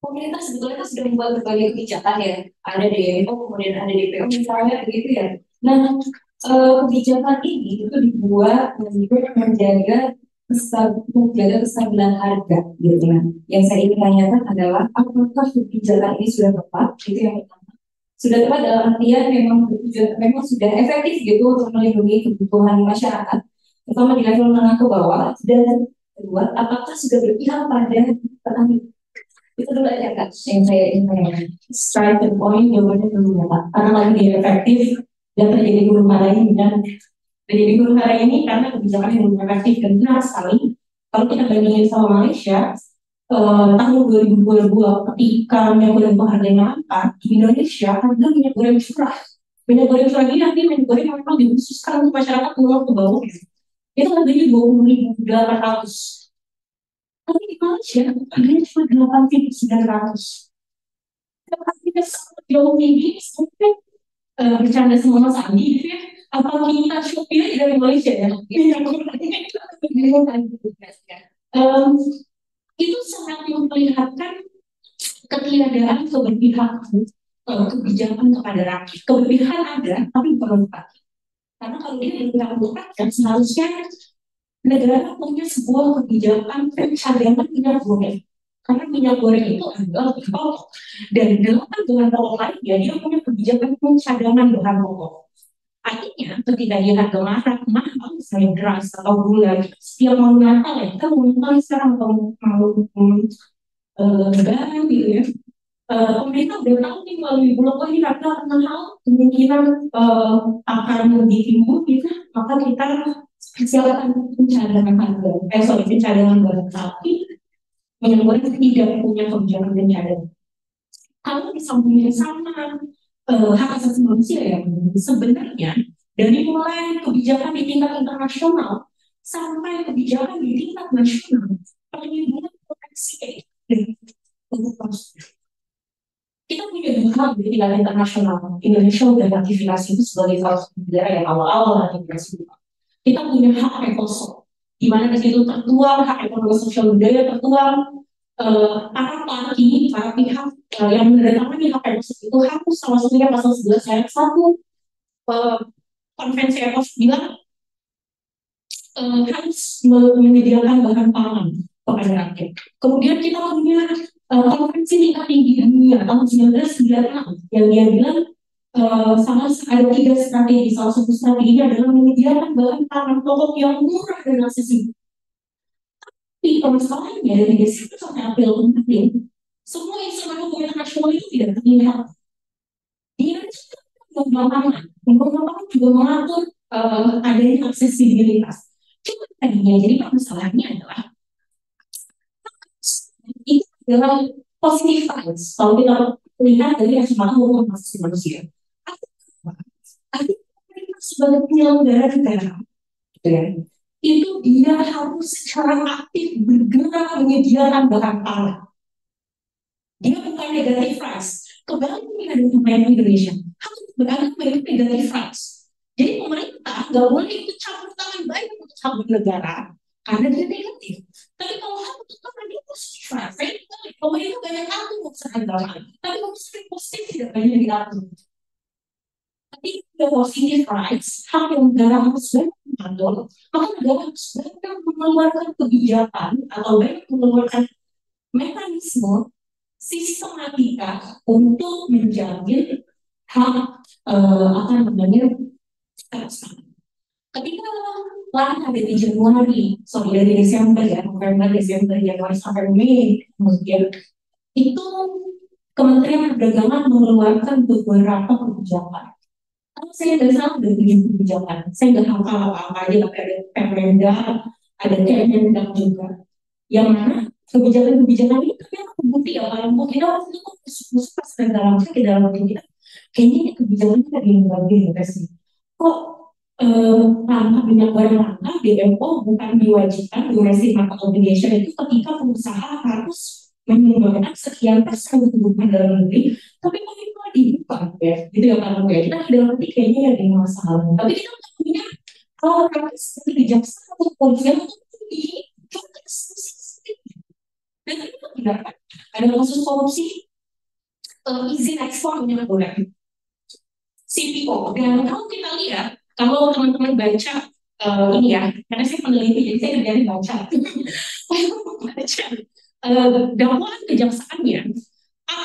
pemerintah sebetulnya kan sudah membuat berbagai kebijakan ya, ada DMO, kemudian ada DPO misalnya begitu ya. Nah, kebijakan ini itu dibuat untuk menjaga kestabilan harga gitu kan. Yang saya ingin tanyakan adalah apakah kebijakan ini sudah tepat? Itu yang pertama. Sudah tepat dalam artian memang sudah efektif gitu untuk melindungi kebutuhan masyarakat, terutama di level menengah ke bawah. Dan kedua, apakah sudah berpihak pada petani? Itu dulu aja Kak, yang saya ingin strike the point, jawabannya belum dapat. Karena lagi dia efektif dan terjadi huru hara ini dan terjadi huru hara ini karena kebijakan yang belum efektif dan benar sekali. Kalau kita bandingin sama Malaysia, tahun 2022 ketika minyak goreng harganya angkat di Indonesia, harga minyak goreng curah. Minyak goreng curah ini nanti minyak goreng yang memang dikhususkan untuk masyarakat menengah ke bawah. Itu harganya 20.800. Tapi di Malaysia harganya cuma 8.900. Artinya sangat jauh tinggi sampai bercanda sama Mas Andi gitu ya. Apa kita Shopee aja dari Malaysia ya? Itu sangat memperlihatkan ketiadaan keberpihakan kebijakan kepada rakyat. Keberpihakan ada, tapi bukan rakyat. Karena kalau dia berpihak untuk rakyat, seharusnya negara punya sebuah kebijakan pencadangan minyak goreng. Karena minyak goreng itu adalah pokok. Dan dalam bahan pokok lainnya, dia punya kebijakan pencadangan bahan pokok. Artinya, ketika dia harga mahal, misalnya beras atau gula, setiap mau Natal ya, kita mau sekarang atau mau lebaran gitu ya. Pemerintah udah tahu nih melalui bulog ini harga akan mahal, kemungkinan akan lebih timbul gitu, maka kita persiapkan pencadangan harga, pencadangan bahan. Tapi minyak goreng tidak punya kebijakan pencadangan. Kalau di samping yang sama hak asasi manusia ya, sebenarnya dari mulai kebijakan di tingkat internasional sampai kebijakan di tingkat nasional, perlindungan proteksi Kita punya dua tingkat internasional. Indonesia udah ratifikasi itu sebagai salah satu negara yang awal-awal ratifikasi. Kita punya hak ekosol, di mana di situ tertuang hak ekonomi sosial budaya, tertuang para pihak yang menandatangani hak ekosol itu harus salah satunya pasal 11 ayat 1 konvensi ekosol bilang harus menyediakan bahan pangan kepada rakyat. Kemudian kita punya konvensi tingkat tinggi dunia tahun 1996 yang dia bilang sama ada 3 strategi. Salah satu strateginya adalah menyediakan bahan pangan pokok yang murah dan aksesibel. Tapi permasalahannya dari Desember sampai April kemarin, semua instrumen hukum internasional itu tidak terlihat. Di Indonesia undang-undang pangan juga mengatur adanya aksesibilitas. Cuma tadinya jadi permasalahannya adalah itu adalah positive rights. Kalau kita lihat dari kacamata hukum asasi manusia, artinya sebagai penyelenggara negara, gitu ya, itu dia harus secara aktif bergerak menyediakan bahan pangan. Dia bukan negative rights. Kembali dengan pemerintah Indonesia, harus beragam banyak negative rights. Jadi pemerintah nggak boleh ikut campur tangan baik untuk campur negara karena dia negatif. Tapi kalau hak untuk tangan dia positif, saya balik. Pemerintah banyak atur urusan agama, tapi urusan positif tidak banyak diatur. Tapi the positive rights, hak yang negara harus banyak mengatur, maka negara harus banyak mengeluarkan kebijakan atau banyak mengeluarkan mekanisme sistematika untuk menjamin hak apa namanya ketika langkah dari dari Desember ya, November, Desember, Januari sampai Mei, kemudian itu Kementerian Perdagangan mengeluarkan beberapa kebijakan. Kalau saya nggak salah ada 7 kebijakan, saya nggak hafal apa-apa aja, tapi ada Permendak, ada Kemendak juga, yang mana kebijakan-kebijakan ini ternyata terbukti ya, kalau kita waktu itu musuh pas dalam kita, kayaknya ini kebijakannya ada yang bagus sih. Kok langkah minyak goreng langka DMO bukan diwajibkan domestic market obligation itu ketika pengusaha harus menyumbangkan sekian persen kebutuhan dalam negeri, tapi kok itu dibuka ya, gitu ya kan ya, kita tidak ngerti kayaknya ada yang masalah, tapi kita nggak punya kalau praktis seperti kejaksaan atau kepolisian untuk di dan itu tidak ada kasus korupsi izin ekspor minyak goreng CPO. Dan kalau kita lihat, kalau teman-teman baca ini ya, karena saya peneliti jadi saya kerjanya baca dakwaan kejaksaannya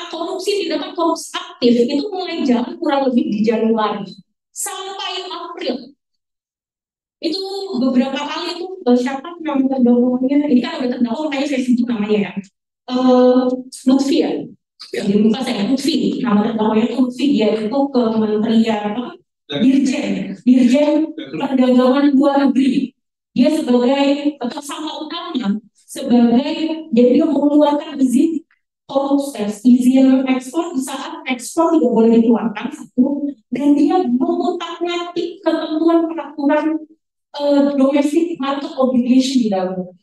korupsi, tindakan korupsi aktif itu mulai jalan kurang lebih di Januari sampai April. Itu beberapa kali itu siapa yang terdakwaannya, ini kan udah terdakwa, makanya saya sebut namanya ya, Lutfi ya, yang lupa saya, Lutfi, nama terdakwanya itu Lutfi, dia itu Kementerian Dirjen Perdagangan Luar Negeri, dia sebagai tersangka utama, jadi dia mengeluarkan izin izin ekspor di saat ekspor tidak boleh dikeluarkan satu, dan dia mengutak-ngatik ketentuan peraturan domestic market obligation di dalam.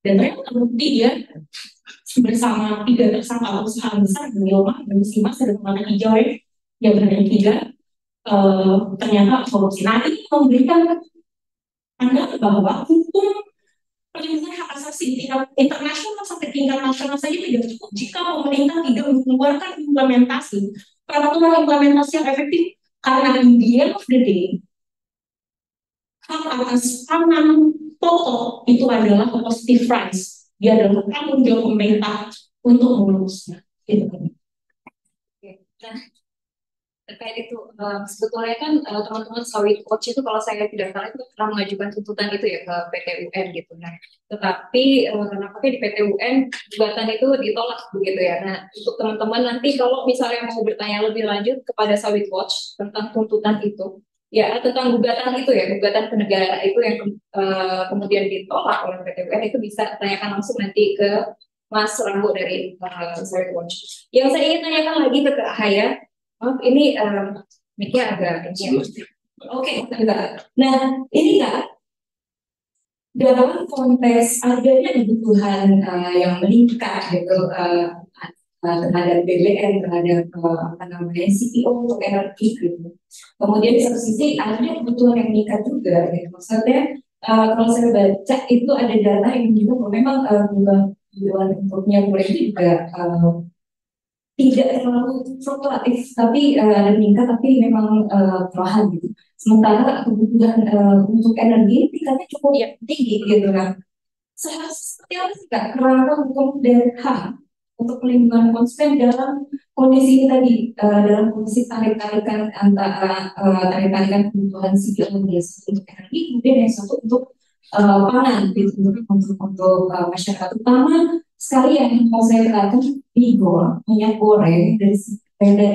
Dan ternyata terbukti dia bersama 3 tersangka perusahaan besar, Milma, Musimas, dan Warna Hijau yang berada 3 ternyata korupsi. Nah, ini memberikan pandangan bahwa hukum perlindungan hak asasi tingkat internasional sampai tingkat nasional saja tidak cukup jika pemerintah tidak mengeluarkan implementasi peraturan implementasi yang efektif, karena in the end of the day hak atas pangan pokok itu adalah positive rights. Dia adalah tanggung jawab pemerintah untuk mengurusnya. Gitu. Nah, terkait itu sebetulnya kan teman-teman Sawit Watch itu kalau saya tidak salah itu pernah mengajukan tuntutan itu ya ke PT UN gitu. Nah, tetapi nampaknya di PT UN gugatan itu ditolak begitu ya. Nah, untuk teman-teman nanti kalau misalnya mau bertanya lebih lanjut kepada Sawit Watch tentang tuntutan itu, ya tentang gugatan itu ya, gugatan ke negara itu yang kemudian ditolak oleh PT UN, itu bisa tanyakan langsung nanti ke Mas Rambo dari Sawit Watch. Yang saya ingin tanyakan lagi ke Kak Haya, ini mic-nya agak kecil. Oke, enggak. Nah, ini Kak, dalam konteks adanya kebutuhan yang meningkat gitu terhadap BBM, terhadap apa namanya CPO untuk energi gitu. Kemudian di satu sisi ada kebutuhan yang meningkat juga gitu. Maksudnya kalau saya baca itu ada data yang juga bahwa memang kebutuhan untuk minyak goreng itu juga tidak terlalu fluktuatif, tapi meningkat, tapi memang perlahan gitu. Sementara kebutuhan untuk energi tingkatnya cukup tinggi gitu. Nah, seperti apa sih Kak kerangka hukum dan HAM untuk pelindungan konsumen dalam kondisi ini tadi, dalam kondisi tarik-tarikan antara tarik-tarikan kebutuhan sipil dan untuk energi, kemudian yang satu untuk pangan gitu, untuk masyarakat, utama sekali yang mau saya katakan minyak goreng dari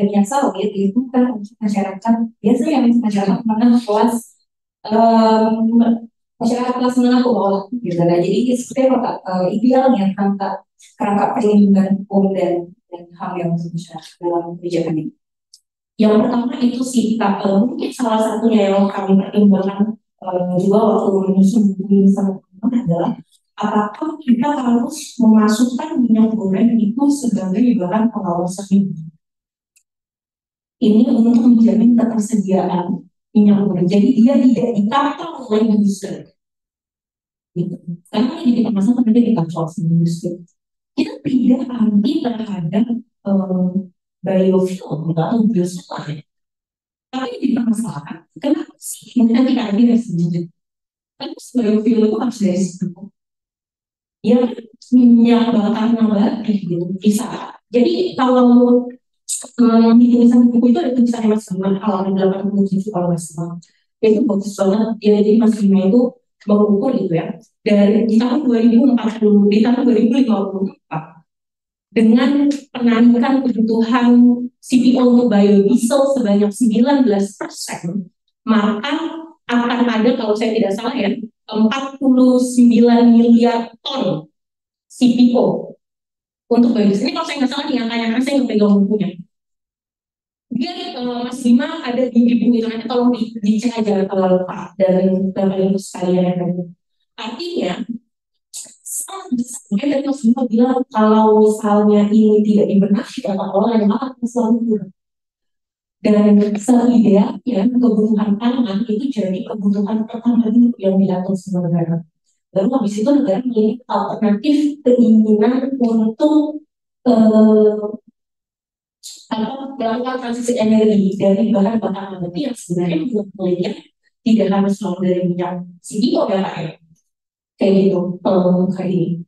minyak sawit itu kan untuk masyarakat biasanya yang masyarakat menengah kelas masyarakat kelas menengah ke bawah gitu. Nah, jadi seperti apa Kak idealnya kerangka perlindungan hukum dan HAM yang untuk masyarakat dalam kebijakan ini? Yang pertama itu sih Kak, mungkin salah satunya yang kami pertimbangkan juga waktu menyusun buku ini sama teman adalah apakah kita harus memasukkan minyak goreng itu sebagai bahan pengawasan hidup. Ini untuk menjamin ketersediaan minyak goreng. Jadi dia tidak ditantang oleh industri. Gitu. Karena ini kita masalah nanti kita soal industri. Kita tidak anti terhadap biofuel atau biosolar. Tapi tidak masalah. Kenapa sih? Mungkin kita lagi dari sini. Tapi biofuel itu harus dari situ. Ya minyak bakar nabati gitu bisa. Jadi kalau di tulisan buku itu ada tulisannya Mas Bima halaman 87 kalau nggak salah. Itu bagus banget. Ya, jadi Mas Bima itu mengukur gitu ya. Dari di tahun 2040, di tahun 2054 dengan penarikan kebutuhan CPO untuk biodiesel sebanyak 19%, maka akan ada kalau saya tidak salah ya 49 miliar ton CPO untuk biodiesel. Ini kalau saya nggak salah nih angkanya, saya nggak pegang bukunya. Dia Mas Bima ada di buku itu, nanti tolong dicek aja Pak dan Bapak Ibu sekalian. Artinya, mungkin tadi Mas Bima bilang kalau misalnya ini tidak dibenahi atau orang yang akan selalu kurang. Dan seidealnya kebutuhan pangan itu jadi kebutuhan pertama dulu yang diatur sama negara. Lalu habis itu negara memiliki alternatif keinginan untuk melakukan transisi energi dari bahan bakar nabati yang sebenarnya juga penelitian tidak harus selalu dari minyak CPO ya Pak ya. Kayak gitu kayak ini.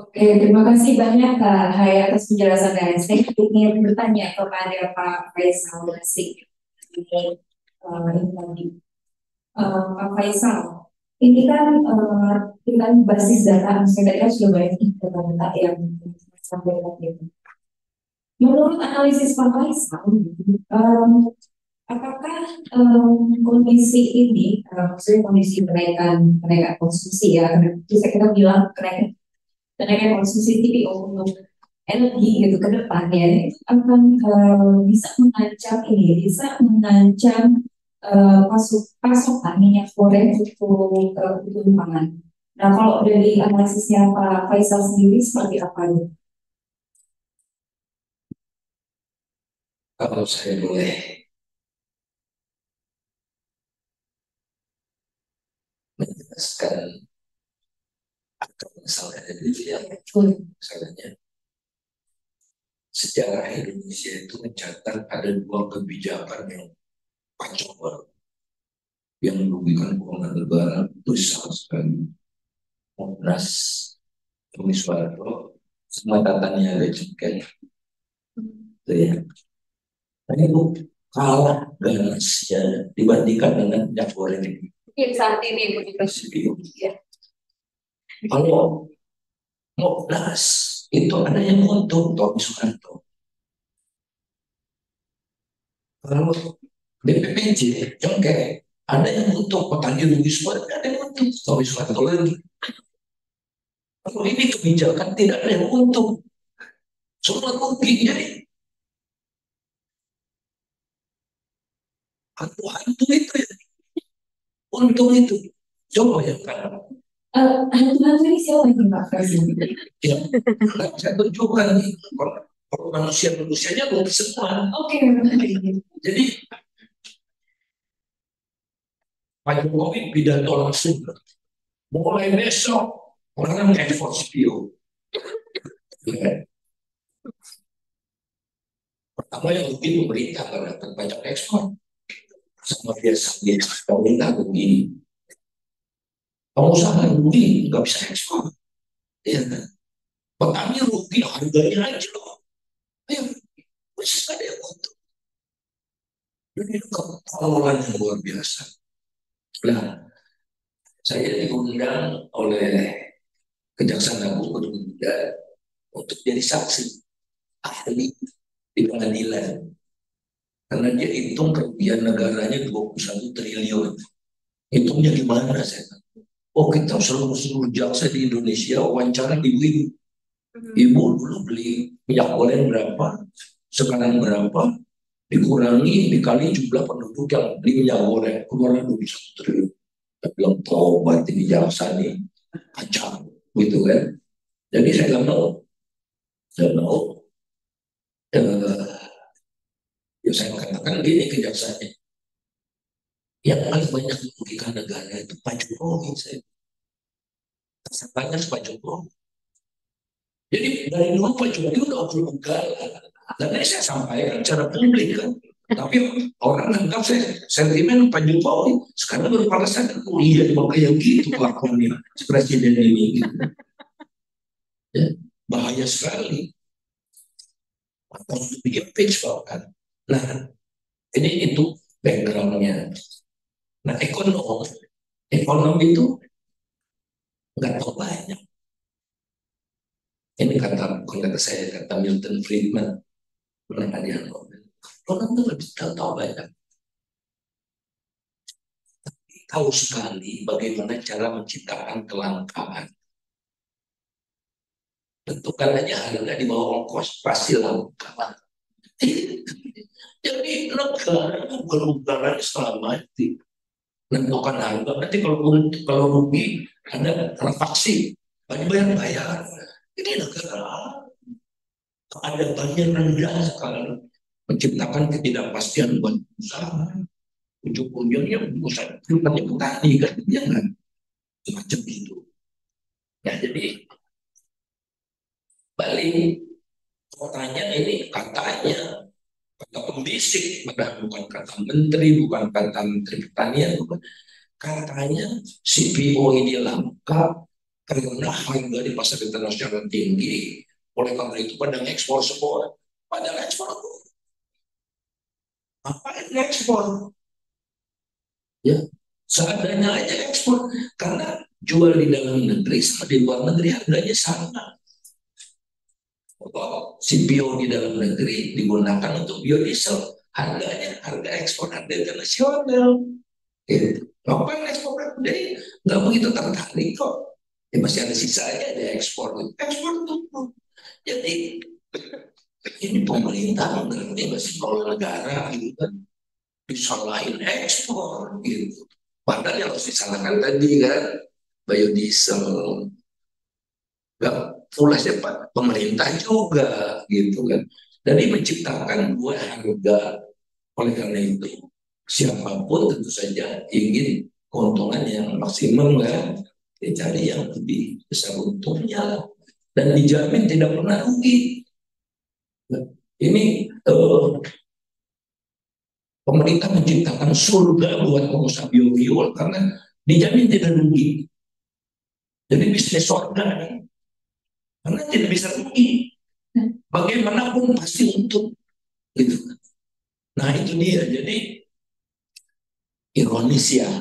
Oke, terima kasih banyak Kak Hai atas penjelasannya. Saya ingin bertanya kepada Pak Faisal Basik. Ini tadi. Pak Faisal, ini kan dengan basis data misalnya sudah banyak data yang disampaikan gitu. Menurut analisis Pak Faisal, apakah kondisi ini, maksudnya kondisi kenaikan konsumsi ya, bisa kita bilang kenaikan konsumsi TPO untuk energi gitu ke depannya itu akan bisa mengancam pasokan minyak goreng untuk kebutuhan pangan. Nah, kalau dari analisisnya Pak Faisal sendiri seperti apa itu? Kalau saya boleh menjelaskan atau misalnya yang misalnya sejarah Indonesia itu mencatat ada dua kebijakan yang kacau balau yang merugikan keuangan negara itu sama sekali. Munas Tommy Soeharto sama tatanya ada cengkeh itu ya. Nah itu kalah ganasnya dibandingkan dengan minyak goreng ini. Yang saat ini begitu. Ya. Kalau mau gas itu ada yang untung Tommy Soeharto. Kalau BPPJ cengkeh ada yang untung petani rugi semua, ada yang untung Tommy Soeharto lagi. Kalau ini kebijakan tidak ada yang untung, semua rugi. Jadi hantu-hantu itu ya untung itu. Coba bayangkan. Hantu-hantu ini siapa yang Pak Presiden? Ya, nah, saya tunjukkan nih, kalau manusianya belum semua. Oke. Jadi Pak Jokowi pidato langsung, mulai besok orang ekspor CPO. Ya. Pertama yang rugi pemerintah karena pajak ekspor, sama biasa pemerintah rugi, pengusaha rugi nggak bisa ekspor, ya kan? Petani rugi harganya aja loh, ayo masih ada yang untung. Jadi keperluan yang luar biasa. Nah, saya diundang oleh Kejaksaan Agung untuk jadi saksi ahli di pengadilan karena dia hitung kerugian negaranya 21 triliun. Hitungnya gimana saya? Oh, kita seluruh jaksa di Indonesia wawancara ibu-ibu. Ibu dulu beli minyak goreng berapa, sekarang berapa, dikurangi dikali jumlah penduduk yang beli minyak goreng, keluarnya 21 triliun. Tapi yang tobat ini jaksa nih kacau, gitu kan? Jadi saya nggak mau, ya saya katakan gini ke jaksanya, yang paling banyak merugikan negara itu Pak Jokowi. Saya tersangkanya Pak Jokowi. Jadi dari dulu Pak Jokowi udah ugal-ugalan. Dan ini saya sampaikan secara publik kan. Tapi orang anggap saya sentimen Pak Jokowi. Sekarang baru pada sadar, oh iya kayak gitu kelakuannya presiden ini. Gitu. Ya, bahaya sekali. Atau bikin pitch bahkan. Nah, ini itu backgroundnya. Nah, ekonom itu nggak tahu banyak. Ini kata saya, kata Milton Friedman, menang hadiah Nobel. Orang itu lebih tahu banyak. Tahu sekali bagaimana cara menciptakan kelangkaan. Tentukan aja harga di bawah ongkos, pasti langka. Jadi negara ugal-ugalan selama itu menentukan harga. Nanti kalau rugi ada transaksi, bayar. Ini negara ada bagian rendah sekali menciptakan ketidakpastian buat usaha. Ujung-ujungnya usaha petani kan, jangan macam itu. Ya jadi balik kotanya ini katanya kata pembisik, bukan kata menteri, bukan kata menteri pertanian, bukan. Katanya CPO ini langka karena harga di pasar internasional tinggi, oleh karena itu pada ekspor semua. Padahal ekspor apa ekspor? Ya, seadanya aja ekspor karena jual di dalam negeri sama di luar negeri harganya sama. Kalau CPO di dalam negeri digunakan untuk biodiesel, harga ekspor harga internasional. Gitu. Ngapain ekspor? Jadi nggak begitu tertarik kok. Ya masih ada sisanya ada ekspor tuh. Jadi ini pemerintah ngerti masih kalau negara gitu kan disalahin ekspor gitu. Padahal yang harus disalahkan tadi kan biodiesel. Gak fullnya Pak pemerintah juga gitu kan. Jadi menciptakan dua harga. Oleh karena itu siapapun tentu saja ingin keuntungan yang maksimum kan. Dicari yang lebih besar untungnya dan dijamin tidak pernah rugi. Ini pemerintah menciptakan surga buat pengusaha biofuel karena dijamin tidak rugi. Jadi bisnis surga karena tidak bisa rugi. Bagaimanapun pasti untung. Gitu. Nah itu dia. Jadi ironis ya.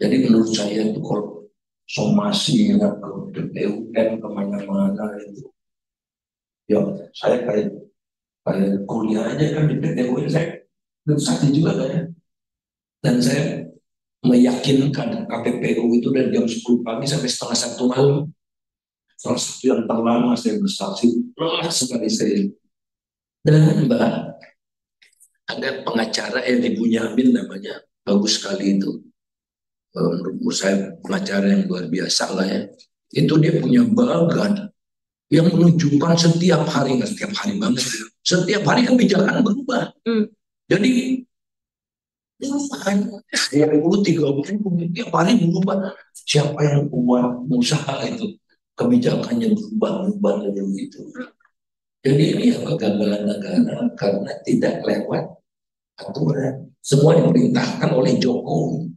Jadi menurut saya itu kalau somasi ya, ke BUMN kemana-mana itu, ya saya kayak kuliah aja kan di PTUN saya saksi juga kan ya. Dan saya meyakinkan KPPU itu dari jam 10 pagi sampai setengah 1 malam. Salah satu yang terlama saya bersaksi, lelah sekali saya. Dan Mbak, ada pengacara Edi Bunyamin namanya, bagus sekali itu. Menurut saya pengacara yang luar biasa lah ya. Itu dia punya bagan yang menunjukkan setiap hari, nggak setiap hari banget, setiap hari kebijakan berubah. Jadi 20-30 tiap hari berubah. Siapa yang buat usaha itu kebijakannya berubah begitu. Jadi ini ya kegagalan negara karena tidak lewat aturan. Semua diperintahkan oleh Jokowi.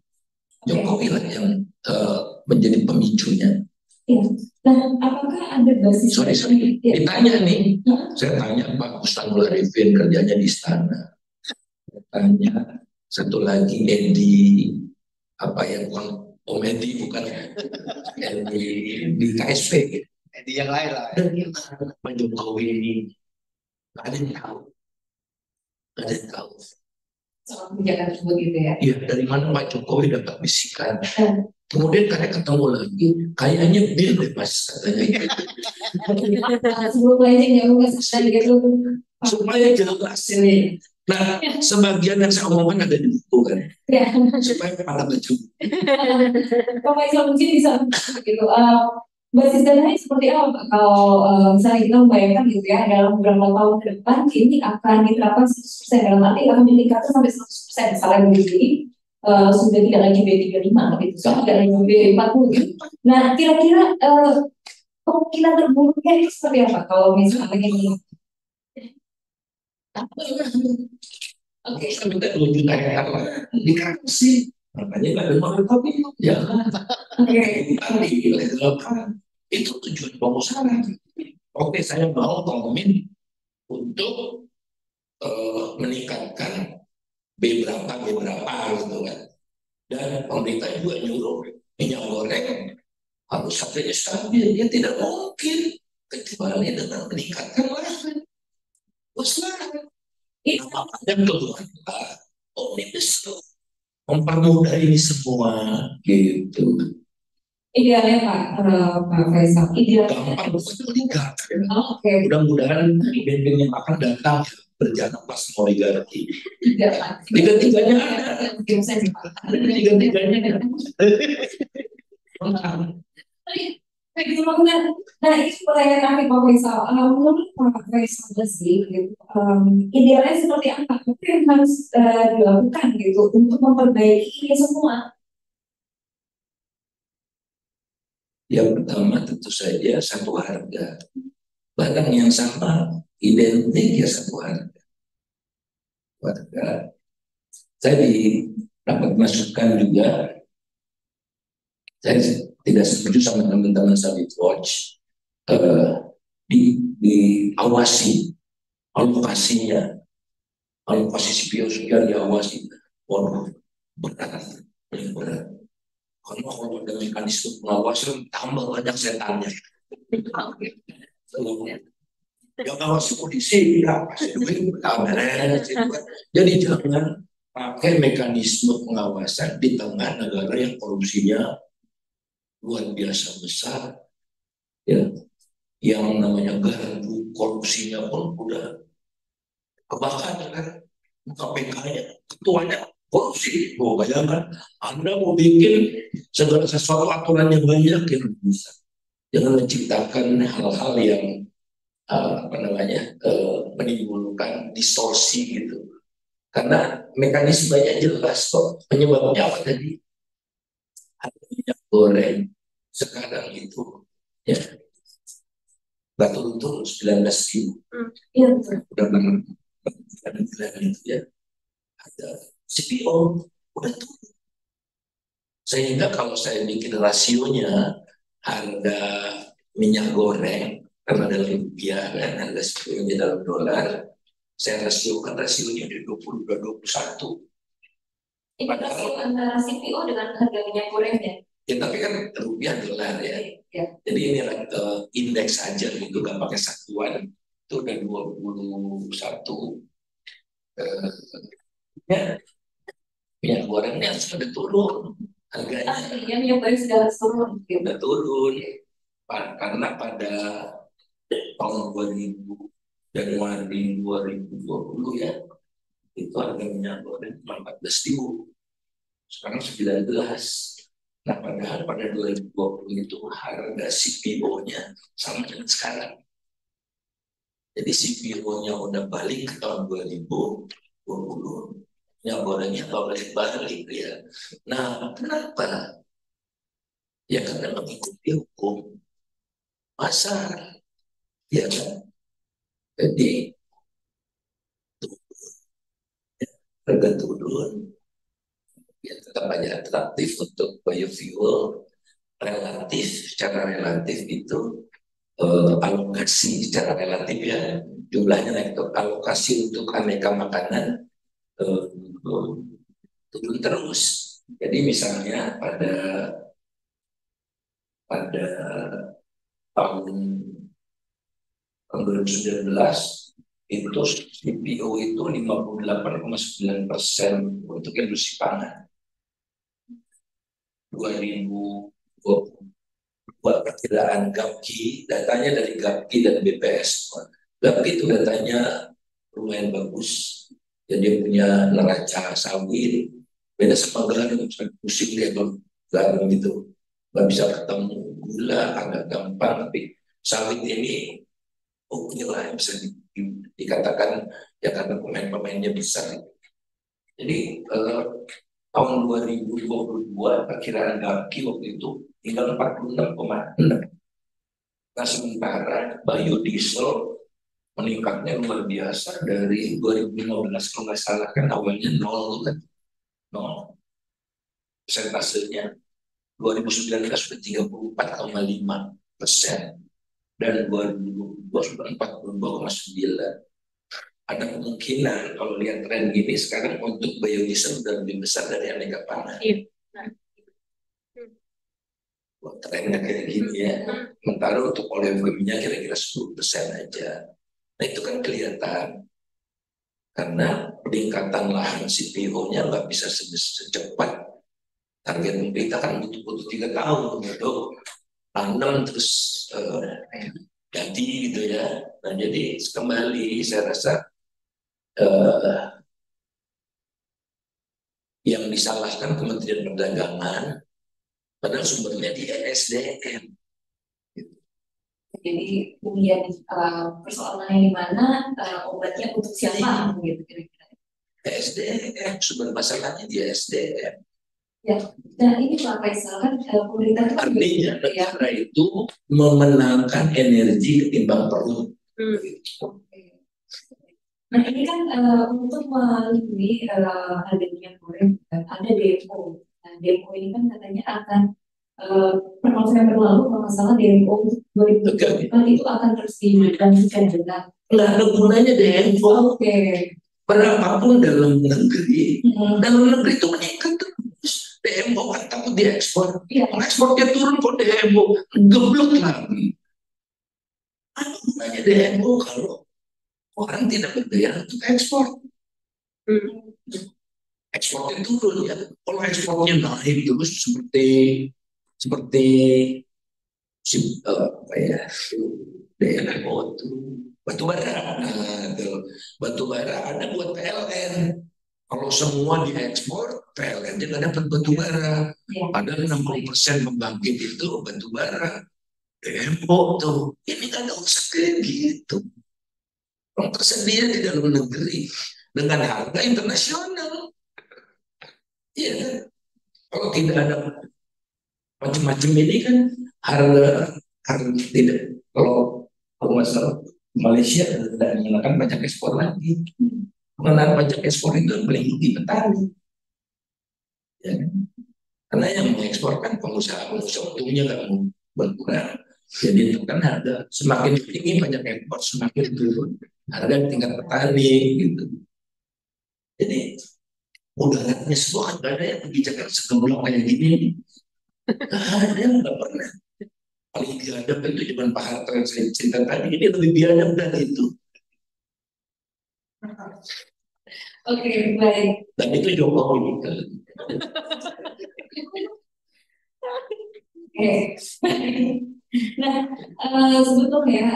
Jokowi lah yang menjadi pemicunya. Ya. Nah, apakah ada basis? Sorry, ditanya nih. Saya tanya Pak Mustanul Arifin kerjanya di istana. Saya tanya satu lagi Edi apa yang komedi bukan Edi di KSP. Edi yang lain lah. Dan Pak Jokowi ini nggak ada yang tahu. Nggak ada yang tahu. Soal kebijakan tersebut gitu ya? Iya, dari mana Pak Jokowi dapat bisikan. Kemudian kayak ketemu lagi, kayaknya dia bebas katanya. Sebelum lenceng ya, gitu. Supaya jelas ini. Nah, sebagian yang saya omongkan ada di buku kan, supaya pada baca. Pak Faisal mungkin bisa gitu. Basis dananya seperti apa Pak? Kalau misalnya kita membayangkan gitu ya, dalam beberapa tahun ke depan ini akan diterapkan 100%, dalam arti akan meningkatkan sampai 100%. Misalnya begini, sudah tidak lagi B35 gitu, sudah tidak lagi B40 gitu. Nah, kira-kira kemungkinan terburuknya itu seperti apa kalau misalnya ini? Oke, saya minta 2 juta hektar lah, dikasih. Makanya nggak ada mau tapi jangan. Tadi legalkan. Itu tujuan pengusaha. Oke, saya mau tolongin untuk meningkatkan B berapa gitu kan. Dan pemerintah juga nyuruh minyak goreng harus harganya stabil. Dia tidak mungkin kecuali dengan meningkatkan lahan. Usaha. Ada keluhan omnibus mempermudah ini semua gitu. Idealnya Pak Faisal, idealnya gampang bukan meningkat. Oke. Mudah-mudahan band-band yang akan datang berjalan pas oligarki. Tiga-tiganya Tiga-tiganya ada. Tiga-tiganya ada. Nah, itu pertanyaan kami Pak Faisal. Menurut Pak Faisal sih, gitu, idealnya seperti apa? Apa yang harus dilakukan gitu untuk memperbaiki ini semua? Yang pertama tentu saja satu harga. Barang yang sama identik ya satu harga. Saya dapat masukan juga. Saya tidak setuju sama teman-teman Sawit Watch diawasi alokasi CPO sekian diawasi. Waduh, berat. Kalau ada mekanisme pengawasan tambah banyak setannya. Yang ngawasi polisi ya kasih duit jadi jangan pakai mekanisme pengawasan di tengah negara yang korupsinya luar biasa besar ya, yang namanya gardu korupsinya pun udah kebakaran kan, KPK-nya ketuanya korupsi. Bayangkan Anda mau bikin segala sesuatu aturan yang banyak yang bisa, jangan menciptakan hal-hal yang menimbulkan distorsi gitu. Karena mekanismenya jelas kok. Penyebabnya apa tadi? Ada minyak goreng sekarang itu ya nggak turun 19.000. Iya, udah bulan itu ya. Ada CPO udah turun. Sehingga kalau saya bikin rasionya harga minyak goreng karena dalam rupiah kan harga CPO-nya dalam dolar, saya rasionya di 20 dan 21. ini rasio antara CPO dengan harga minyak gorengnya. Ya tapi kan rupiah dolar ya. Jadi ini indeks aja gitu, nggak pakai satuan. Itu udah 21. Ya, minyak gorengnya sudah turun harganya. Ya, minyak goreng sudah turun. Sudah turun. Karena pada tahun 2000 Januari 2020 ya, itu harga minyak goreng 14.000. sekarang 19. Nah, padahal pada 2020 itu harga CPO-nya sama dengan sekarang. Jadi CPO-nya udah balik ke tahun 2020. Ya, gorengnya balik-balik ya. Nah, kenapa? Ya karena mengikuti hukum pasar. Ya kan? Jadi harga turun, ya tetap aja atraktif untuk biofuel relatif, secara relatif itu alokasi secara relatif ya jumlahnya naik, alokasi untuk aneka makanan eh, eh, turun terus. Jadi misalnya pada tahun 2019 itu CPO itu 58,9% untuk industri pangan. 2022 perkiraan GAPKI, datanya dari GAPKI dan BPS. GAPKI itu datanya lumayan bagus. Jadi dia punya neraca sawit, beda sama garam, pusing dia kalau garam gitu. Nggak bisa ketemu gula, agak gampang, tapi sawit ini oke lah, bisa dikatakan ya karena pemain-pemainnya besar. Jadi tahun 2022 perkiraan GAPKI waktu itu tinggal 46,6. Nah sementara biodiesel meningkatnya luar biasa dari 2015 kalau nggak salah kan awalnya 0 kan, 0 persentasenya. 2019 sudah 34,5% dan 2022 sudah 42,9. Ada kemungkinan kalau lihat tren gini sekarang untuk biodiesel sudah lebih besar dari aneka pangan. Iya. Trennya kayak gini ya. Sementara untuk oleofoamnya kira-kira 10% aja. Nah itu kan kelihatan karena peningkatan lahan CPO-nya nggak bisa secepat. Target pemerintah kan butuh 3 tahun gitu, tanam terus ganti gitu ya. Nah jadi kembali saya rasa yang disalahkan Kementerian Perdagangan padahal sumbernya di SDM. Jadi kemudian persoalannya di mana, obatnya untuk siapa gitu kira-kira. SDM, sumber masalahnya di SDM. Ya, dan ini Pak Faisal kan pemerintah itu artinya negara itu memenangkan energi ketimbang perut. Nah ini kan untuk melindungi harga minyak goreng ada DMO. Nah DMO ini kan katanya akan per November lalu kalau nggak salah DMO 2024 itu akan terus dilanjutkan juga. Nggak ada gunanya DMO. Oke. Berapapun dalam negeri, dalam negeri itu meningkat terus. DMO kan takut diekspor, ekspornya turun kok DMO geblok lagi. Apa gunanya DMO kalau orang tidak berbayar untuk ekspor? Ekspornya turun ya. Kalau ekspornya naik terus seperti apa ya, DMO itu batu bara. Batu bara ada buat PLN. Kalau semua diekspor, PLN tidak dapat batu bara. Padahal 60% pembangkit itu batu bara. DMO tuh, ini kan nggak usah kayak gitu. Orang tersedia di dalam negeri dengan harga internasional. Iya, kalau tidak ada macam-macam ini kan harga tidak. Kalau masalah Malaysia tidak mengenakan pajak ekspor lagi. Mengenai pajak ekspor itu melindungi petani. Ya. Karena yang mengekspor kan pengusaha untungnya nggak mau berkurang. Jadi itu kan harga semakin tinggi pajak ekspor semakin turun harga tingkat petani gitu. Jadi mudaratnya semua kan gak ada yang kebijakan segemblok kayak gini. Ada yang nggak pernah. Paling biadab itu cuma Pak Harto yang saya cerita tadi. Ini lebih biadab dari itu. Oke, baik. Dan itu Jokowi. Oke. Nah, sebetulnya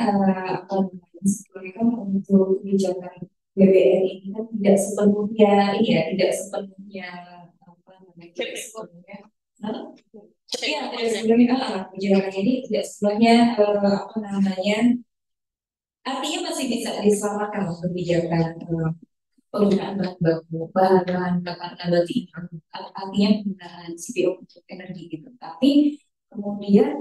kan untuk kebijakan BBM ini kan tidak sepenuhnya apa Iya, sebelumnya kebijakan ini tidak sebelumnya apa namanya, artinya masih bisa diselamatkan loh kebijakan penggunaan bahan bakar nabati itu. Artinya penggunaan CPO untuk energi gitu. Tapi kemudian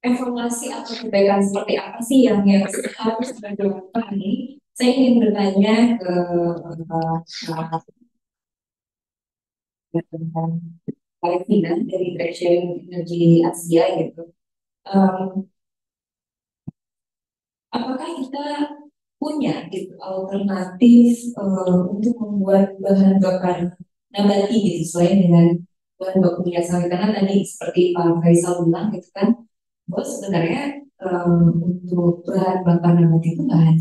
evaluasi atau kebaikan seperti apa sih yang harus dilakukan ini? Saya ingin bertanya ke salah satu Palestina dari Direction Energi Asia gitu. Apakah kita punya gitu alternatif untuk membuat bahan bakar nabati gitu selain dengan bahan baku minyak sawit, karena tadi seperti Pak Faisal bilang gitu kan, bahwa sebenarnya untuk bahan bakar nabati itu nggak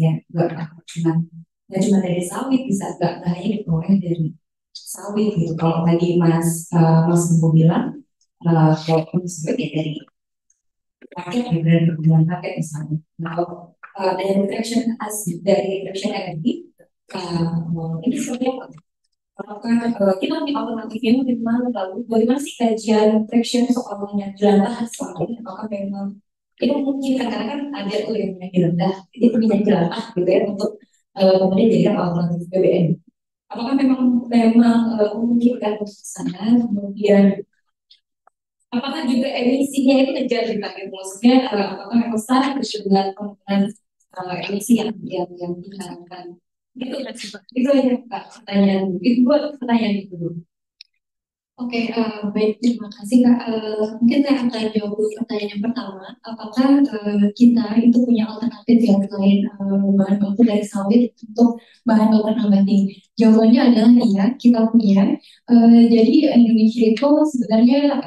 cuma dari sawit, bisa nggak hanya diperoleh dari sawit gitu. Kalau tadi Mas Bumbu bilang kalau sawit ya dari paket ya, dari perkebunan paket misalnya. Nah, dari reflection energi ini seperti apa? Apakah kita punya alternatifnya dari mana, lalu bagaimana sih kajian reflection soal minyak jelantah selama ini? Apakah memang itu memungkinkan, karena kan ada tuh yang minyak jelantah itu minyak jelantah gitu ya untuk kemudian jadikan alternatif BBM. Apakah memang memungkinkan untuk sana, kemudian apakah juga emisinya itu ngejar juga gitu, maksudnya apakah memang sama dengan penggunaan emisi yang diharapkan gitu. Itu aja Kak pertanyaan, itu buat pertanyaan itu dulu. Oke, baik, terima kasih Kak. Mungkin saya akan jawab dulu pertanyaan yang pertama. Apakah kita itu punya alternatif yang selain bahan baku dari sawit untuk bahan bakar nabati? Jawabannya adalah iya, kita punya. Jadi Indonesia itu sebenarnya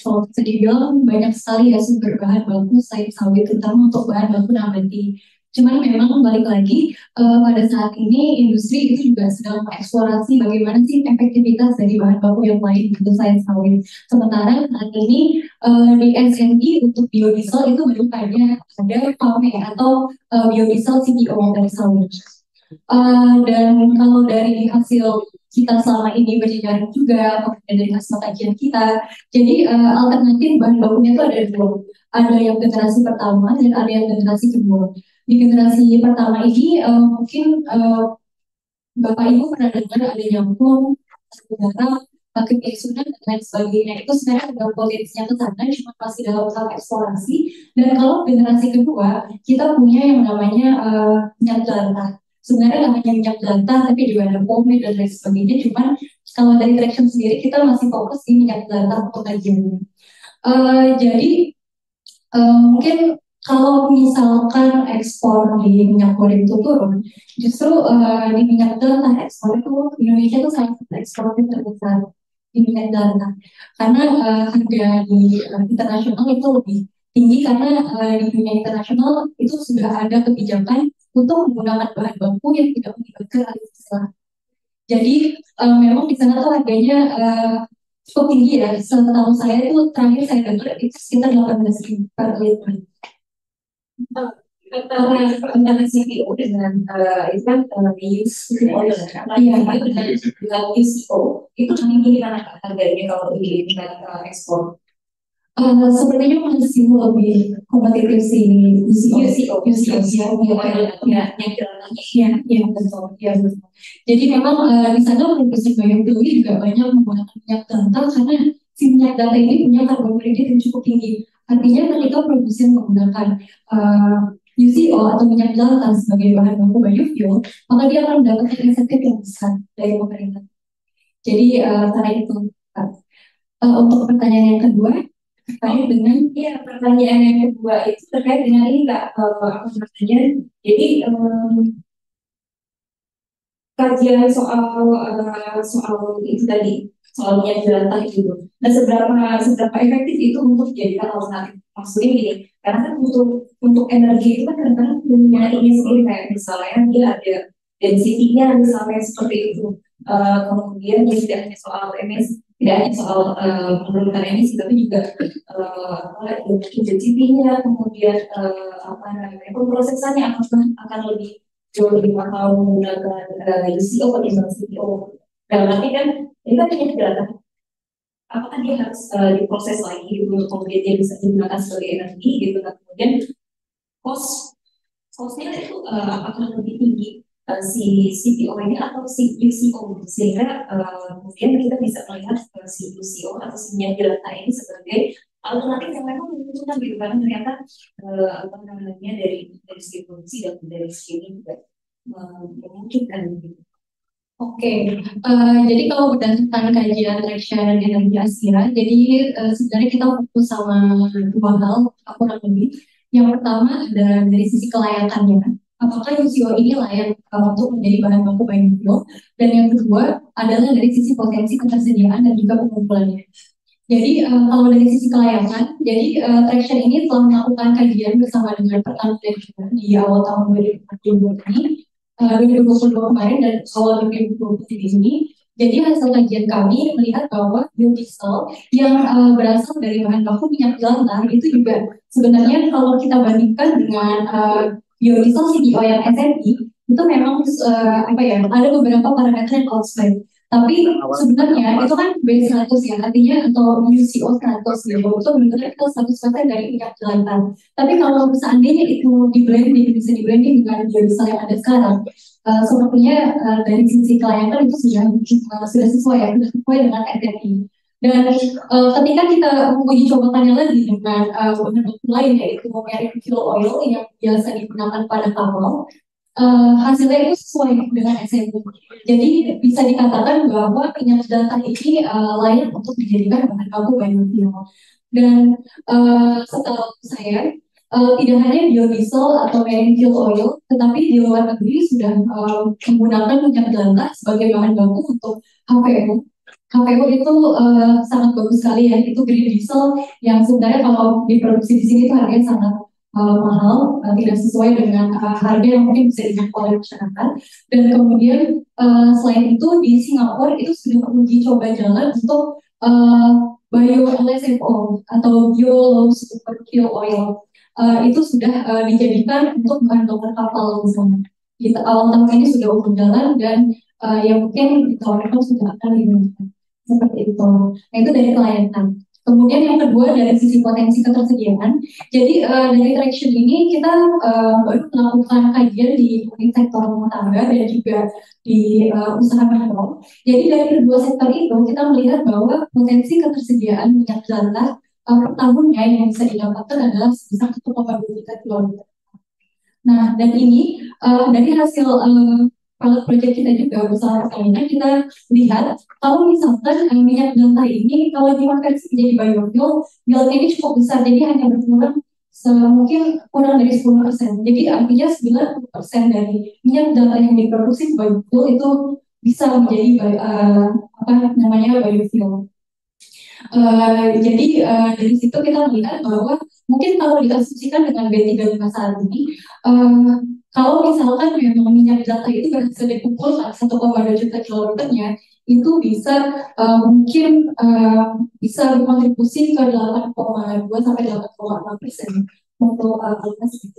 kalau bisa dibilang banyak sekali ya sumber bahan baku selain sawit, terutama untuk bahan baku nabati. Cuman memang balik lagi pada saat ini industri itu juga sedang mengeksplorasi bagaimana sih efektivitas dari bahan baku yang lain gitu selain sawit. Sementara saat ini di SNI untuk biodiesel itu belum ada PAME atau biodiesel CPO dari sawit. Dan kalau dari hasil kita selama ini berjalan juga, kemudian dari hasil kajian kita, jadi alternatif bahan bakunya itu ada dua. Ada yang generasi pertama dan ada yang generasi kedua. Di generasi pertama ini mungkin Bapak Ibu pernah dengar ada nyamplung, sebenarnya pakai eksudan dan lain sebagainya. Itu sebenarnya ada potensinya ke sana, cuma masih dalam tahap eksplorasi. Dan kalau generasi kedua, kita punya yang namanya minyak jelantah. Sebenarnya nggak hanya minyak jelantah, tapi juga ada pomade dan lain sebagainya. Cuman kalau dari Traction sendiri, kita masih fokus di minyak jelantah untuk kajiannya. Jadi mungkin kalau misalkan ekspor di minyak goreng itu turun, justru di minyak jelantah ekspor itu Indonesia itu salah satu eksportir terbesar di minyak jelantah, karena harga di internasional itu lebih tinggi karena di dunia internasional itu sudah ada kebijakan untuk menggunakan bahan baku yang tidak melibatkan alih. Jadi memang di sana tuh harganya cukup tinggi ya. Setahu saya itu terakhir saya dengar itu sekitar 18.000 per liter. Antara CPO dengan itu kan use oil kan, yang dengan UCO itu di mana harganya kalau di tingkat ekspor? Sepertinya masih lebih kompetitif sih UCO yang betul ya betul. Jadi memang di sana produsen biodiesel juga banyak menggunakan minyak jelantah karena si minyak jelantah ini punya karbon kredit yang cukup tinggi. Artinya ketika produsen menggunakan UCO atau minyak jelantah sebagai bahan baku biofuel, maka dia akan mendapatkan insentif yang besar dari pemerintah. Jadi karena itu untuk pertanyaan yang kedua terkait dengan pertanyaan yang kedua itu terkait dengan ini Kak, apa namanya? Jadi kajian soal itu tadi, soal minyak jelantah itu. Nah, seberapa efektif itu untuk dijadikan alternatif? Maksudnya gini, karena kan untuk energi itu kan kadang-kadang punya ini sendiri, kayak misalnya dia ada density-nya misalnya seperti itu. Kemudian dia tidak hanya soal emisi, tidak hanya soal menurunkan emisi, tapi juga density-nya, kemudian apa namanya, pemrosesannya akan lebih jauh lebih mahal menggunakan UCO ketimbang CPO. Dalam arti kan ini kan minyak jelantah. apakah dia harus diproses lagi untuk kemudian dia bisa digunakan sebagai energi gitu. Nah, kemudian costnya itu apakah lebih tinggi si CPO ini atau si UCO, sehingga kemudian kita bisa melihat si UCO atau si minyak jelantah ini sebagai alternatif yang memang menguntungkan gitu, karena ternyata apa namanya dari segi produksi dan dari segi ini juga memungkinkan gitu. Oke, jadi kalau berdasarkan kajian traction energi Asia, jadi sebenarnya kita fokus sama dua hal, kurang lebih. Yang pertama ada dari sisi kelayakannya, apakah UCO ini layak untuk menjadi bahan baku biofuel, dan yang kedua adalah dari sisi potensi ketersediaan dan juga pengumpulannya. Jadi kalau dari sisi kelayakan, jadi Traction ini telah melakukan kajian bersama dengan Pertamina di awal tahun 2022 ini, 2022 kemarin dan awal 2023 ini. Jadi hasil kajian kami melihat bahwa biodiesel yang berasal dari bahan baku minyak jelantah itu juga sebenarnya kalau kita bandingkan dengan biodiesel CPO yang SMI itu memang ada beberapa parameter yang outstanding. Tapi sebenarnya itu kan B100 ya, artinya atau UCO 100 gitu, itu benar-benar itu 100% dari minyak jelantah. Tapi kalau seandainya itu bisa di-blending dengan biodiesel yang ada sekarang, sepertinya dari sisi kelayakan itu sudah sesuai ya, sudah sesuai dengan SMI. Dan ketika kita menguji cobakannya lagi dengan bahan baku lain, yaitu marine fuel oil yang biasa digunakan pada kapal, hasilnya itu sesuai dengan SMI. Jadi bisa dikatakan bahwa minyak jelantah ini layak untuk dijadikan bahan baku biofuel. Dan setelah saya tidak hanya biodiesel atau marine fuel oil, tetapi di luar negeri sudah menggunakan minyak jelantah sebagai bahan baku untuk HVO. HVO itu sangat bagus sekali ya, itu green diesel yang sebenarnya kalau diproduksi di sini itu harganya sangat mahal, tidak sesuai dengan harga yang mungkin bisa dijangkau oleh masyarakat. Dan kemudian selain itu di Singapura itu sudah uji coba jalan untuk bio LSFO atau bio low sulfur fuel oil. Itu sudah dijadikan untuk bahan bakar kapal misalnya. Di awal tahun ini sudah jalan dan yang mungkin ditawarkan sudah akan digunakan seperti itu. Nah itu dari kelayakan. Kemudian yang kedua dari sisi potensi ketersediaan. Jadi dari Traction ini kita baru melakukan kajian di sektor rumah tangga dan juga di usaha mikro. Jadi dari kedua sektor itu kita melihat bahwa potensi ketersediaan minyak jelantah per tahunnya yang bisa didapatkan adalah sebesar 1,2 juta kiloliter. Nah dan ini dari hasil pilot project kita juga bersama Pertamina, kita lihat kalau misalkan minyak jelantah ini kalau dikonversi menjadi biofuel, yieldnya ini cukup besar, jadi hanya berkurang mungkin kurang dari 10%. Jadi artinya 90% dari minyak jelantah yang diproduksi sebagai biofuel itu bisa menjadi biofuel. Jadi dari situ kita melihat bahwa mungkin kalau diasumsikan dengan B35 saat ini, kalau misalkan memang minyak jelantah itu berhasil dikumpulkan 1,2 juta kiloliternya, itu bisa mungkin bisa berkontribusi ke 8,2 sampai 8,6% untuk alokasi.